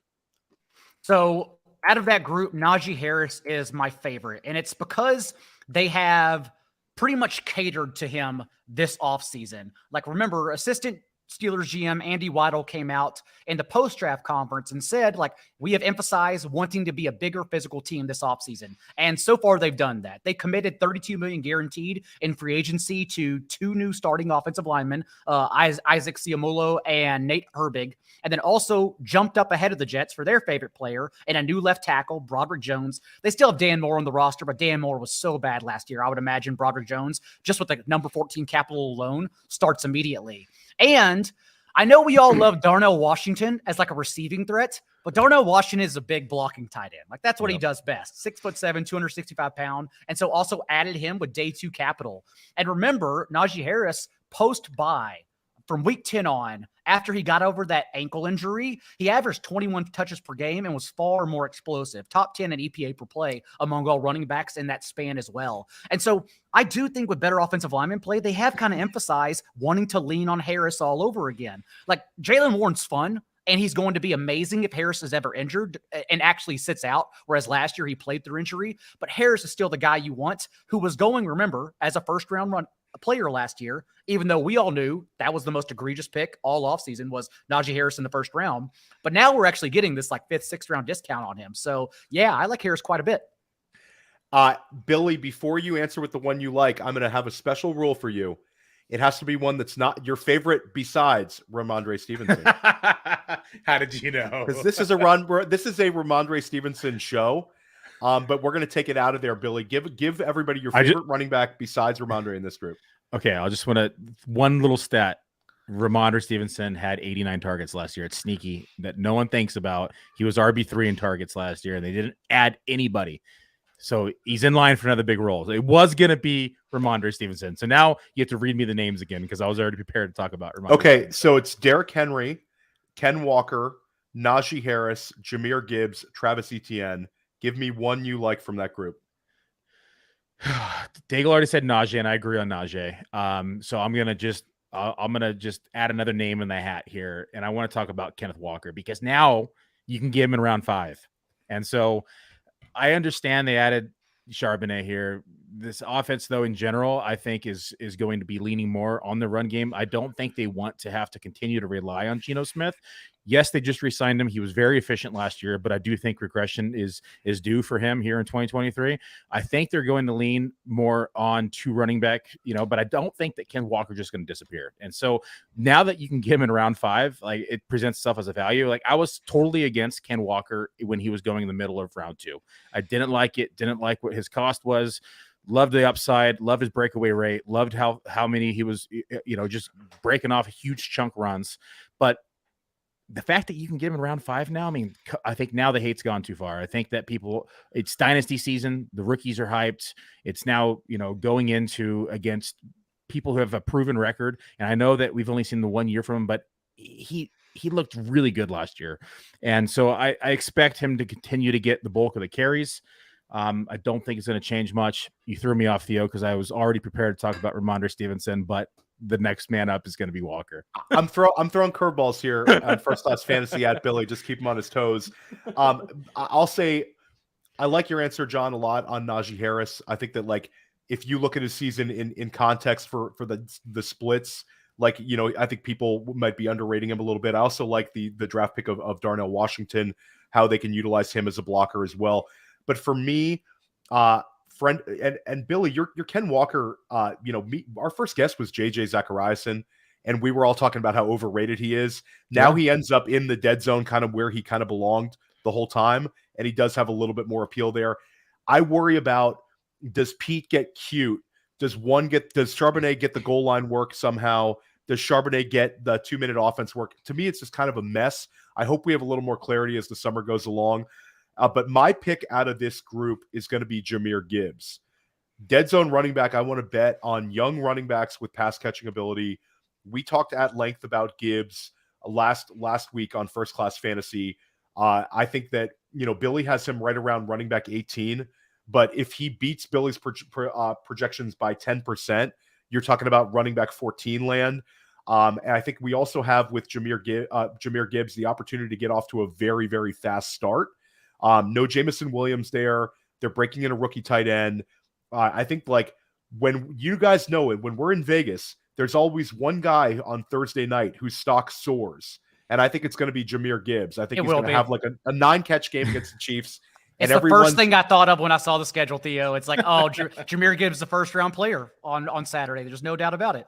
So out of that group, Najee Harris is my favorite, and it's because they have pretty much catered to him this offseason. Like, remember, assistant Steelers GM Andy Weidel came out in the post-draft conference and said, like, we have emphasized wanting to be a bigger physical team this offseason. And so far, they've done that. They committed $32 million guaranteed in free agency to 2 new starting offensive linemen, Isaac Seumalo and Nate Herbig, and then also jumped up ahead of the Jets for their favorite player and a new left tackle, Broderick Jones. They still have Dan Moore on the roster, but Dan Moore was so bad last year. I would imagine Broderick Jones, just with the number 14 capital alone, starts immediately. And I know we all love Darnell Washington as like a receiving threat, but Darnell Washington is a big blocking tight end. Like, that's what he does best. 6'7", 265 pounds. And so also added him with day 2 capital. And remember, Najee Harris post-bye from week 10 on, after he got over that ankle injury, he averaged 21 touches per game and was far more explosive. Top 10 in EPA per play among all running backs in that span as well. And so I do think with better offensive lineman play, they have kind of emphasized wanting to lean on Harris all over again. Like, Jaylen Warren's fun, and he's going to be amazing if Harris is ever injured and actually sits out, whereas last year he played through injury. But Harris is still the guy you want, who was going, remember, as a first-round player last year, even though we all knew that was the most egregious pick all offseason was Najee Harris in the first round. But now we're actually getting this like 5th, 6th round discount on him. So yeah, I like Harris quite a bit. Billy, before you answer with the one you like, I'm going to have a special rule for you. It has to be one that's not your favorite besides Ramondre Stevenson. How did you know? Because this is a Ramondre Stevenson show. But we're going to take it out of there, Billy. Give everybody your favorite running back besides Ramondre in this group. Okay, I'll just want to one little stat. Ramondre Stevenson had 89 targets last year. It's sneaky that no one thinks about. He was RB3 in targets last year, and they didn't add anybody. So he's in line for another big role. It was going to be Ramondre Stevenson. So now you have to read me the names again because I was already prepared to talk about Ramondre Stevenson. So it's Derrick Henry, Ken Walker, Najee Harris, Jahmyr Gibbs, Travis Etienne. Give me one you like from that group. Daigle already said Najee, and I agree on Najee. So I'm gonna just add another name in the hat here, and I want to talk about Kenneth Walker because now you can get him in round 5. And so I understand they added Charbonnet here. This offense, though, in general, I think is going to be leaning more on the run game. I don't think they want to have to continue to rely on Geno Smith. Yes, they just re-signed him. He was very efficient last year, but I do think regression is due for him here in 2023. I think they're going to lean more on two running back, but I don't think that Ken Walker just going to disappear. And so now that you can get him in round 5, like, it presents itself as a value. Like, I was totally against Ken Walker when he was going in the middle of round 2. I didn't like it. Didn't like what his cost was. Loved the upside, loved his breakaway rate, loved how many he was, just breaking off huge chunk runs. But the fact that you can get him in round 5 now, I mean, I think now the hate's gone too far. I think that it's dynasty season. The rookies are hyped. It's now, going into against people who have a proven record. And I know that we've only seen the 1 year from him, but he looked really good last year. And so I expect him to continue to get the bulk of the carries. I don't think it's going to change much. You threw me off, Theo, because I was already prepared to talk about Ramondre Stevenson, but the next man up is going to be Walker. I'm throwing curveballs here at First Class Fantasy at Billy. Just keep him on his toes. I'll say I like your answer, John, a lot on Najee Harris. I think that, like, if you look at his season in context for the splits, like, I think people might be underrating him a little bit. I also like the draft pick of Darnell Washington, how they can utilize him as a blocker as well. But for me, friend and Billy, your Ken Walker, our first guest was JJ Zachariason, and we were all talking about how overrated he is. Now he ends up in the dead zone, kind of where he kind of belonged the whole time, and he does have a little bit more appeal there. I worry about, does Pete get cute? Does Charbonnet get the goal line work somehow? Does Charbonnet get the 2-minute offense work? To me, it's just kind of a mess. I hope we have a little more clarity as the summer goes along. But my pick out of this group is going to be Jahmyr Gibbs. Dead zone running back, I want to bet on young running backs with pass catching ability. We talked at length about Gibbs last week on First Class Fantasy. I think that, Billy has him right around running back 18. But if he beats Billy's projections by 10%, you're talking about running back 14 land. And I think we also have with Jahmyr Gibbs the opportunity to get off to a very, very fast start. No Jameson Williams there. They're breaking in a rookie tight end. I think, like, when you guys know it, when we're in Vegas, there's always one guy on Thursday night whose stock soars. And I think it's going to be Jahmyr Gibbs. I think he's going to have like a 9-catch game against the Chiefs. It's the first thing I thought of when I saw the schedule, Theo. It's like, Jahmyr Gibbs is the first-round player on Saturday. There's no doubt about it.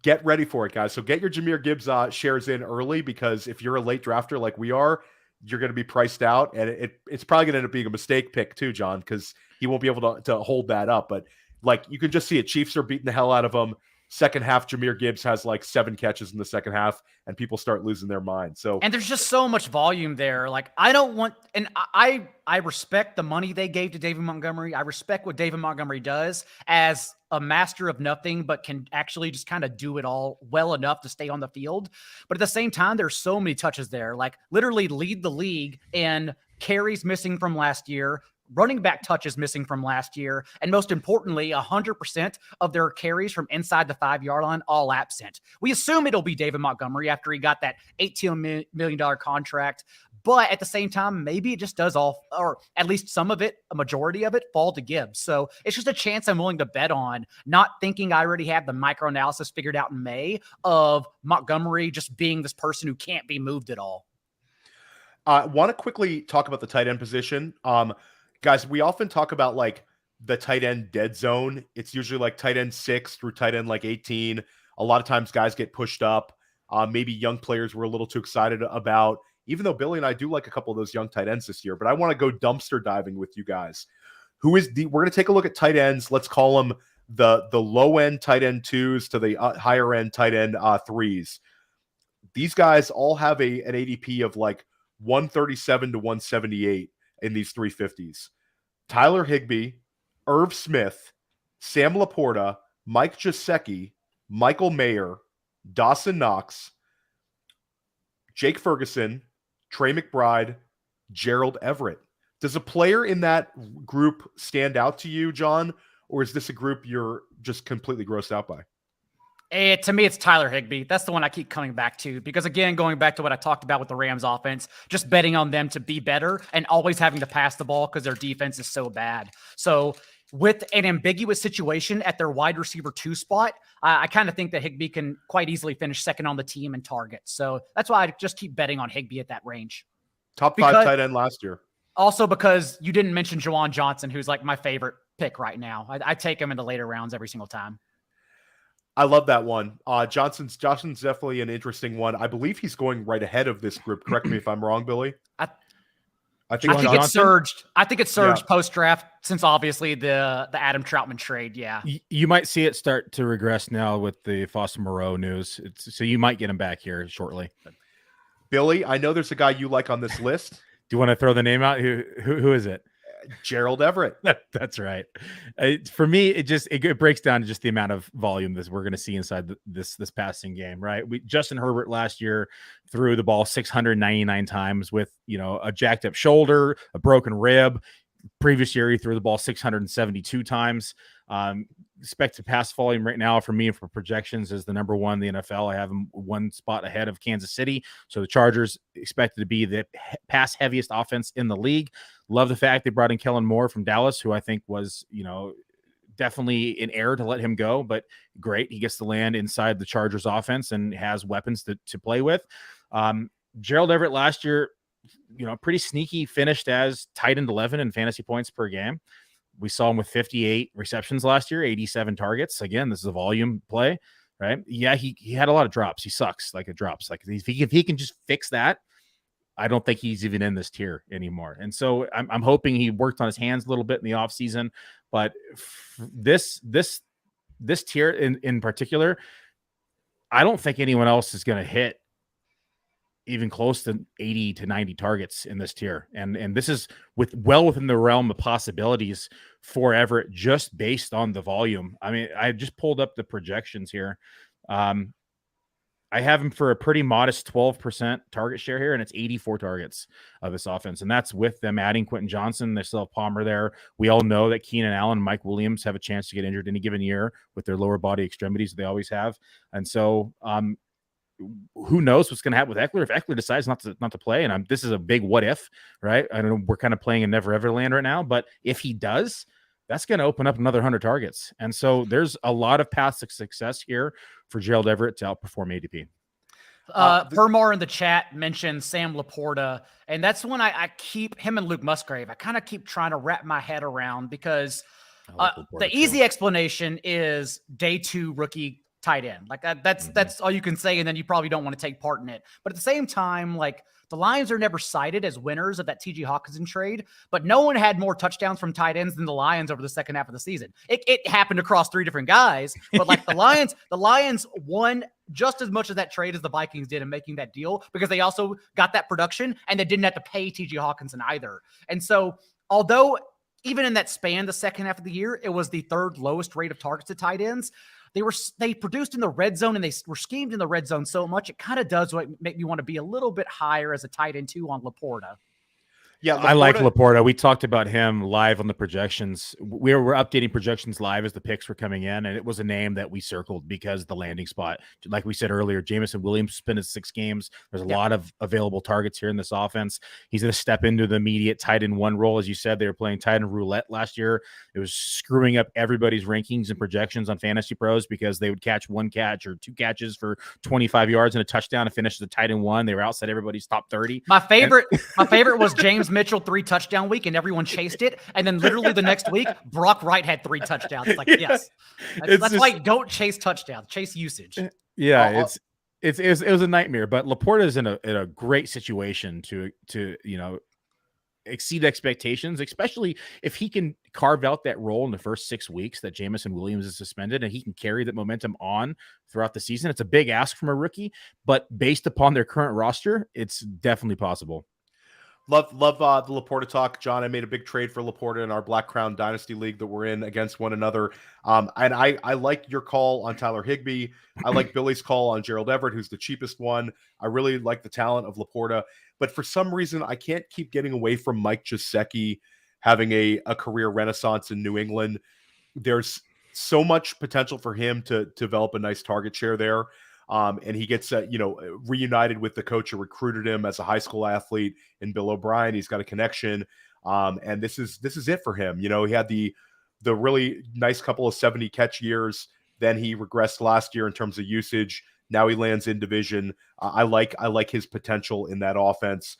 Get ready for it, guys. So get your Jahmyr Gibbs shares in early, because if you're a late drafter like we are, you're going to be priced out, and it's probably going to end up being a mistake pick too, John, because he won't be able to hold that up. But, like, you can just see it. Chiefs are beating the hell out of him. Second half, Jahmyr Gibbs has like 7 catches in the second half, and people start losing their mind. So, and there's just so much volume there. Like, I respect the money they gave to David Montgomery. I respect what David Montgomery does as a master of nothing, but can actually just kind of do it all well enough to stay on the field. But at the same time, there's so many touches there, like literally lead the league in carries missing from last year, running back touches missing from last year, and most importantly, 100% of their carries from inside the 5-yard line, all absent. We assume it'll be David Montgomery after he got that $18 million contract, but at the same time, maybe it just does all, or at least some of it, a majority of it, fall to Gibbs. So it's just a chance I'm willing to bet on, not thinking I already have the microanalysis figured out in May of Montgomery just being this person who can't be moved at all. I want to quickly talk about the tight end position. Guys, we often talk about like the tight end dead zone. It's usually like tight end 6 through tight end like 18. A lot of times guys get pushed up. Maybe young players were a little too excited about, even though Billy and I do like a couple of those young tight ends this year. But I want to go dumpster diving with you guys. We're going to take a look at tight ends. Let's call them the low end tight end 2s to the higher end tight end 3s. These guys all have an ADP of like 137 to 178 in these 350s. Tyler Higbee, Irv Smith, Sam Laporta, Mike Gesicki, Michael Mayer, Dawson Knox, Jake Ferguson, Trey McBride, Gerald Everett. Does a player in that group stand out to you, John? Or is this a group you're just completely grossed out by? To me, it's Tyler Higbee. That's the one I keep coming back to because, again, going back to what I talked about with the Rams offense, just betting on them to be better and always having to pass the ball because their defense is so bad. So with an ambiguous situation at their wide receiver 2 spot, I kind of think that Higbee can quite easily finish second on the team in targets. So that's why I just keep betting on Higbee at that range. Top 5 tight end last year. Also because you didn't mention Juwan Johnson, who's like my favorite pick right now. I take him in the later rounds every single time. I love that one. Johnson's definitely an interesting one. I believe he's going right ahead of this group. Correct me if I'm wrong, Billy. I think it surged. I think it surged post-draft since obviously the Adam Troutman trade. Yeah. You might see it start to regress now with the Foster Moreau news. So you might get him back here shortly. Billy, I know there's a guy you like on this list. Do you want to throw the name out? Who is it? Gerald Everett. That's right. For me, it breaks down to just the amount of volume that we're going to see inside this passing game, right? Justin Herbert last year threw the ball 699 times with, a jacked up shoulder, a broken rib. Previous year, he threw the ball 672 times. Expected pass volume right now for me and for projections is the number one in the NFL. I have him one spot ahead of Kansas City. So the Chargers expected to be the pass heaviest offense in the league. Love the fact they brought in Kellen Moore from Dallas, who I think was, definitely an error to let him go, but great. He gets to land inside the Chargers offense and has weapons to play with. Gerald Everett last year, pretty sneaky, finished as tight end 11 in fantasy points per game. We saw him with 58 receptions last year, 87 targets. Again, this is a volume play, right? Yeah, he had a lot of drops. He sucks like it drops. Like if he can just fix that, I don't think he's even in this tier anymore. And so I'm hoping he worked on his hands a little bit in the offseason. But this tier in particular, I don't think anyone else is going to hit even close to 80 to 90 targets in this tier. And this is well within the realm of possibilities for Everett just based on the volume. I mean, I just pulled up the projections here. I have him for a pretty modest 12% target share here, and it's 84 targets of this offense. And that's with them adding Quentin Johnson. They still have Palmer there. We all know that Keenan Allen and Mike Williams have a chance to get injured any given year with their lower body extremities that they always have. And so, who knows what's going to happen with Eckler if Eckler decides not to play. And this is a big what if, right? I don't know. We're kind of playing in never ever land right now, but if he does, that's going to open up another 100 targets. And so there's a lot of paths to success here for Gerald Everett to outperform ADP. Permar in the chat mentioned Sam Laporta, and that's when I keep him and Luke Musgrave. I kind of keep trying to wrap my head around because the easy explanation is day 2 rookie tight end. Like that's all you can say, and then you probably don't want to take part in it. But at the same time, like the Lions are never cited as winners of that T.J. Hawkinson trade, but no one had more touchdowns from tight ends than the Lions over the second half of the season. It happened across 3 different guys, but like the Lions won just as much of that trade as the Vikings did in making that deal because they also got that production and they didn't have to pay T.J. Hawkinson either. And so although even in that span, the second half of the year, it was the 3rd lowest rate of targets to tight ends. They produced in the red zone and they were schemed in the red zone so much. It kind of does make me want to be a little bit higher as a tight end 2 on Laporta. Yeah, I like Laporta. We talked about him live on the projections. We were updating projections live as the picks were coming in, and it was a name that we circled because the landing spot. Like we said earlier, Jamison Williams spent his 6 games. There's a lot of available targets here in this offense. He's going to step into the immediate tight end 1 role. As you said, they were playing tight end roulette last year. It was screwing up everybody's rankings and projections on Fantasy Pros because they would catch 1 catch or 2 catches for 25 yards and a touchdown and finish the tight end 1. They were outside everybody's top 30. My favorite was James Mitchell 3 touchdown week, and everyone chased it. And then literally the next week, Brock Wright had 3 touchdowns. It's like, yes, that's why you don't chase touchdowns, chase usage. Yeah, it was a nightmare. But Laporta is in a great situation to exceed expectations, especially if he can carve out that role in the first 6 weeks that Jamison Williams is suspended, and he can carry that momentum on throughout the season. It's a big ask from a rookie, but based upon their current roster, it's definitely possible. Love the Laporta talk, John. I made a big trade for Laporta in our Black Crown Dynasty League that we're in against one another. And I like your call on Tyler Higbee. I like Billy's call on Gerald Everett, who's the cheapest one. I really like the talent of Laporta. But for some reason, I can't keep getting away from Mike Gesicki having a career renaissance in New England. There's so much potential for him to develop a nice target share there. And he gets, reunited with the coach who recruited him as a high school athlete in Bill O'Brien. He's got a connection. And this is it for him. He had the the really nice couple of 70 catch years. Then he regressed last year in terms of usage. Now he lands in division. I like his potential in that offense.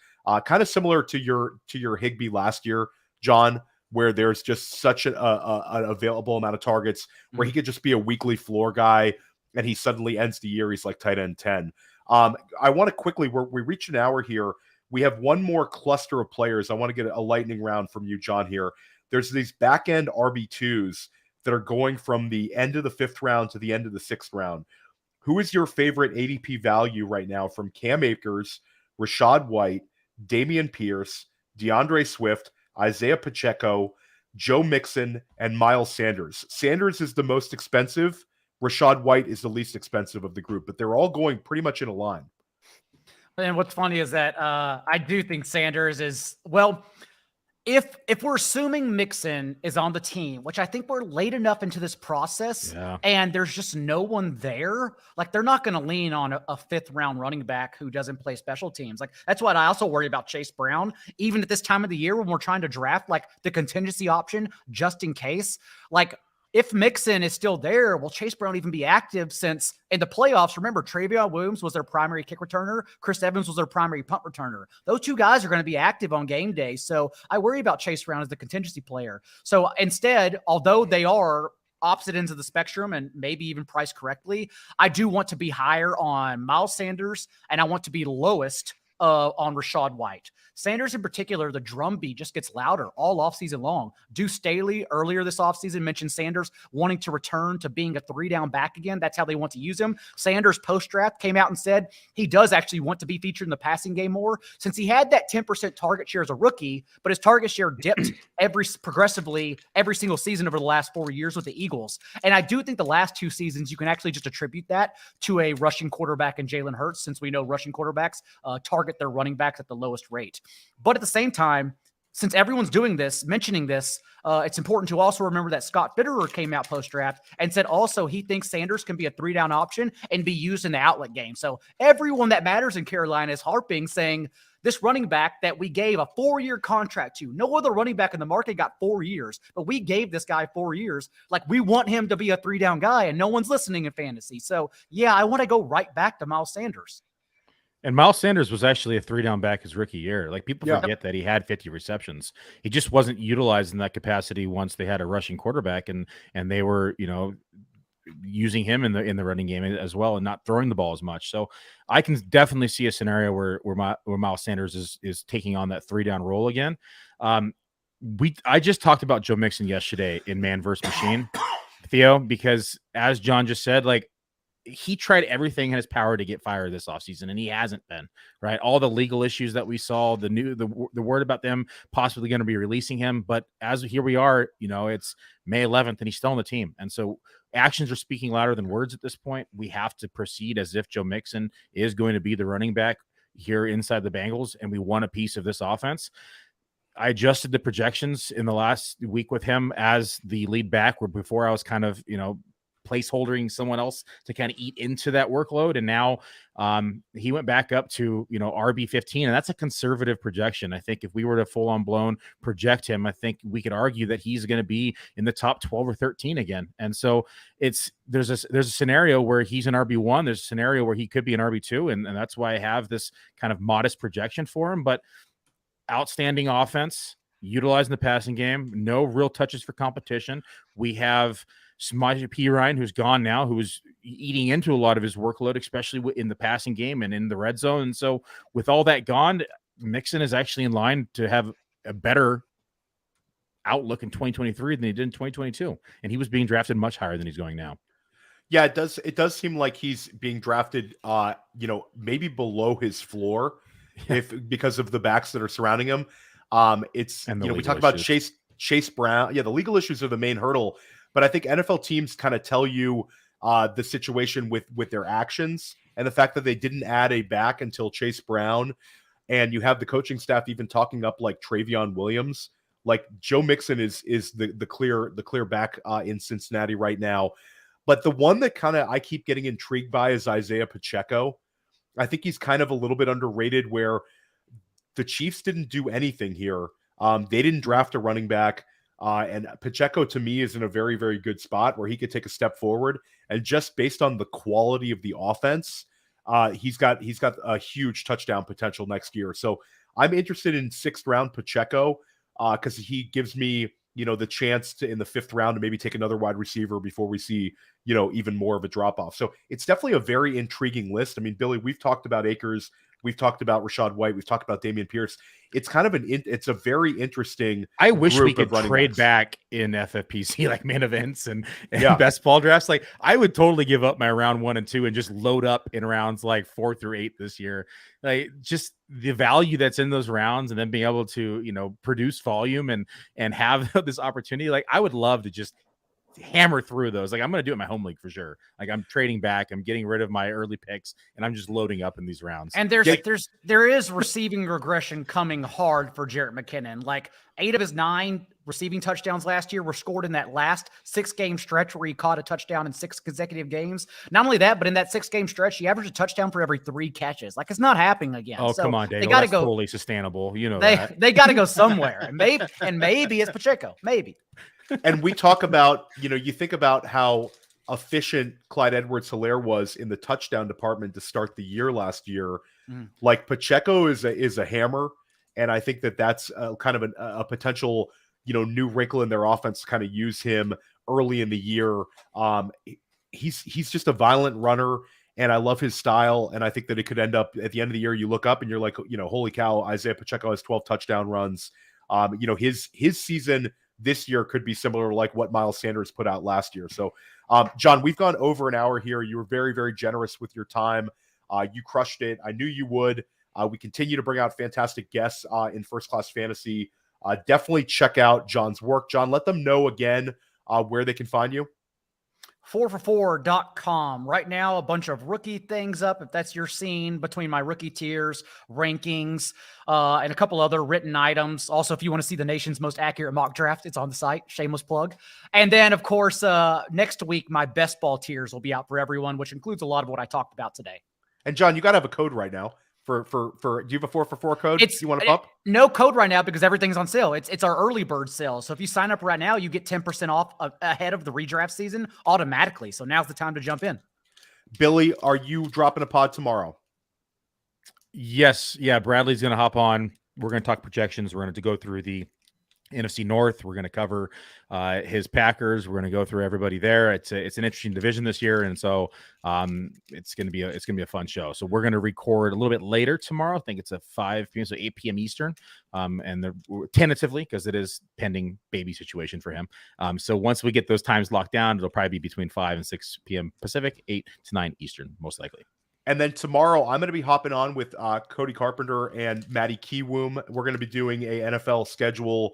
Kind of similar to your Higbee last year, John, where there's just such an available amount of targets where he could just be a weekly floor guy, and he suddenly ends the year, he's like tight end 10. I want to quickly, we reached an hour here. We have one more cluster of players. I want to get a lightning round from you, John, here. There's these back end RB2s that are going from the end of the 5th round to the end of the 6th round. Who is your favorite ADP value right now from Cam Akers, Rachaad White, Dameon Pierce, DeAndre Swift, Isaiah Pacheco, Joe Mixon, and Miles Sanders? Sanders is the most expensive. Rachaad White is the least expensive of the group, but they're all going pretty much in a line. And what's funny is that I do think Sanders is, well, if we're assuming Mixon is on the team, which I think we're late enough into this process, and there's just no one there, like they're not going to lean on a 5th round running back who doesn't play special teams. Like that's what I also worry about Chase Brown, even at this time of the year when we're trying to draft like the contingency option just in case. Like if Mixon is still there, will Chase Brown even be active? Since in the playoffs, remember, Travion Williams was their primary kick returner. Chris Evans was their primary punt returner. Those two guys are going to be active on game day. So I worry about Chase Brown as the contingency player. So instead, although they are opposite ends of the spectrum and maybe even priced correctly, I do want to be higher on Miles Sanders, and I want to be lowest on Rachaad White. Sanders in particular, the drumbeat just gets louder all offseason long. Deuce Staley earlier this offseason mentioned Sanders wanting to return to being a 3-down back again. That's how they want to use him. Sanders post-draft came out and said he does actually want to be featured in the passing game more, since he had that 10% target share as a rookie, but his target share dipped progressively every single season over the last 4 years with the Eagles. And I do think the last 2 seasons, you can actually just attribute that to a rushing quarterback in Jalen Hurts, since we know rushing quarterbacks target their running backs at the lowest rate. But at the same time, since everyone's doing this, mentioning this, it's important to also remember that Scott Fitterer came out post-draft and said also he thinks Sanders can be a 3-down option and be used in the outlet game. So everyone that matters in Carolina is harping, saying this running back that we gave a 4-year contract to, no other running back in the market got 4 years, but we gave this guy 4 years. Like, we want him to be a 3-down guy, and no one's listening in fantasy. So yeah, I want to go right back to Miles Sanders. And Miles Sanders was actually a 3-down back his rookie year. Like, people forget that he had 50 receptions. He just wasn't utilized in that capacity once they had a rushing quarterback, and they were, using him in the running game as well and not throwing the ball as much. So I can definitely see a scenario where Miles Sanders is taking on that 3-down role again. I just talked about Joe Mixon yesterday in Man vs. Machine, Theo, because as John just said, like, he tried everything in his power to get fired this offseason, and he hasn't been, right? All the legal issues that we saw, the word about them possibly going to be releasing him. But as here we are, it's May 11th and he's still on the team. And so actions are speaking louder than words at this point. We have to proceed as if Joe Mixon is going to be the running back here inside the Bengals, and we want a piece of this offense. I adjusted the projections in the last week with him as the lead back, where before I was kind of, placeholdering someone else to kind of eat into that workload. And now he went back up to, RB15, and that's a conservative projection. I think if we were to full on blown project him, I think we could argue that he's going to be in the top 12 or 13 again. And so there's a scenario where he's an RB1. There's a scenario where he could be an RB2. And that's why I have this kind of modest projection for him, but outstanding offense, utilizing the passing game, no real touches for competition. We have Samaje Perine, who's gone now, who's eating into a lot of his workload, especially in the passing game and in the red zone. And so with all that gone, Mixon is actually in line to have a better outlook in 2023 than he did in 2022. And he was being drafted much higher than he's going now. Yeah, it does seem like he's being drafted, maybe below his floor because of the backs that are surrounding him. We talk about Chase Brown. Yeah, the legal issues are the main hurdle. But I think NFL teams kind of tell you the situation with their actions, and the fact that they didn't add a back until Chase Brown, and you have the coaching staff even talking up like Travion Williams. Like, Joe Mixon is the clear back in Cincinnati right now. But the one that kind of I keep getting intrigued by is Isaiah Pacheco. I think he's kind of a little bit underrated, where the Chiefs didn't do anything here. They didn't draft a running back. And Pacheco, to me, is in a very, very good spot where he could take a step forward. And just based on the quality of the offense, he's got a huge touchdown potential next year. So I'm interested in 6th round Pacheco because he gives me, the chance to, in the 5th round, to maybe take another wide receiver before we see, even more of a drop off. So it's definitely a very intriguing list. I mean, Billy, we've talked about Akers. We've talked about Rashad White. We've talked about Dameon Pierce. It's kind of it's a very interesting. I wish we group could of trade backs. back in FFPC, like main events and best ball drafts. Like I would totally give up my round 1 and 2 and just load up in rounds like 4 through 8 this year. Like just the value that's in those rounds, and then being able to, produce volume and have this opportunity. Like I would love to just hammer through those. Like I'm going to do it in my home league for sure. Like I'm trading back, I'm getting rid of my early picks, and I'm just loading up in these rounds. And there is receiving regression coming hard for Jerick McKinnon. Like 8 of his 9 receiving touchdowns last year were scored in that last 6-game stretch where he caught a touchdown in 6 consecutive games. Not only that, but in that 6-game stretch, he averaged a touchdown for every 3 catches. Like it's not happening again. Oh, so come on, Daigle. They got to go totally sustainable. They got to go somewhere. And maybe it's Pacheco. Maybe. And we talk about, you think about how efficient Clyde Edwards-Helaire was in the touchdown department to start the year last year. Like Pacheco is a hammer, and I think that's kind of a potential, new wrinkle in their offense to kind of use him early in the year. He's just a violent runner, and I love his style, and I think that it could end up at the end of the year, you look up and you're like, holy cow, Isaiah Pacheco has 12 touchdown runs. His season this year could be similar to like what Miles Sanders put out last year. So, John, we've gone over an hour here. You were very, very generous with your time. You crushed it. I knew you would. We continue to bring out fantastic guests in First Class Fantasy. Definitely check out John's work. John, let them know again where they can find you. 4for4.com. Right now, a bunch of rookie things up, if that's your scene, between my rookie tiers, rankings, and a couple other written items. Also, if you want to see the nation's most accurate mock draft, it's on the site. Shameless plug. And then, of course, next week, my best ball tiers will be out for everyone, which includes a lot of what I talked about today. And John, you got to have a code right now. Do you have a 4for4 code? You want to pump? No code right now because everything's on sale. It's our early bird sale. So if you sign up right now, you get 10% off ahead of the redraft season automatically. So now's the time to jump in. Billy, are you dropping a pod tomorrow? Yes. Yeah. Bradley's going to hop on. We're going to talk projections. We're going to go through the NFC North. We're going to cover his Packers. We're going to go through everybody there. It's an interesting division this year, and so it's going to be a fun show. So we're going to record a little bit later tomorrow. I think it's at 5 p.m. so 8 p.m. Eastern, and tentatively because it is pending baby situation for him. So once we get those times locked down, it'll probably be between 5 and 6 p.m. Pacific, 8 to 9 Eastern, most likely. And then tomorrow, I'm going to be hopping on with Cody Carpenter and Maddie Kiwoom. We're going to be doing a NFL schedule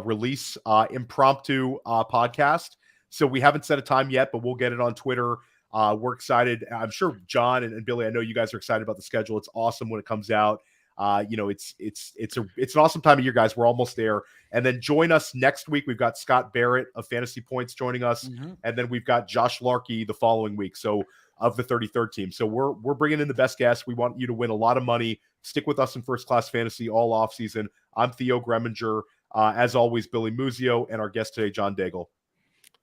release impromptu podcast. So we haven't set a time yet, but we'll get it on Twitter. We're excited. I'm sure John and Billy, I know you guys are excited about the schedule. It's awesome when it comes out. It's an awesome time of year, guys. We're almost there. And then join us next week. We've got Scott Barrett of Fantasy Points joining us. And then we've got Josh Larkey the following week. So of the 33rd team. So we're bringing in the best guests. We want you to win a lot of money. Stick with us in First Class Fantasy all off season. I'm Theo Greminger. As always, Billy Muzio, and our guest today, John Daigle.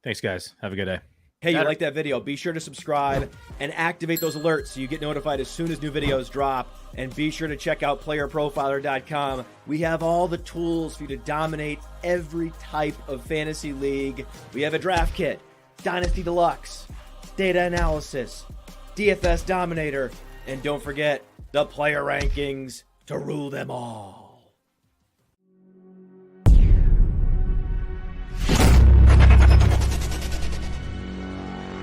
Thanks, guys. Have a good day. Hey, you like that video? Be sure to subscribe and activate those alerts so you get notified as soon as new videos drop. And be sure to check out PlayerProfiler.com. We have all the tools for you to dominate every type of fantasy league. We have a draft kit, Dynasty Deluxe, data analysis, DFS Dominator, and don't forget the player rankings to rule them all.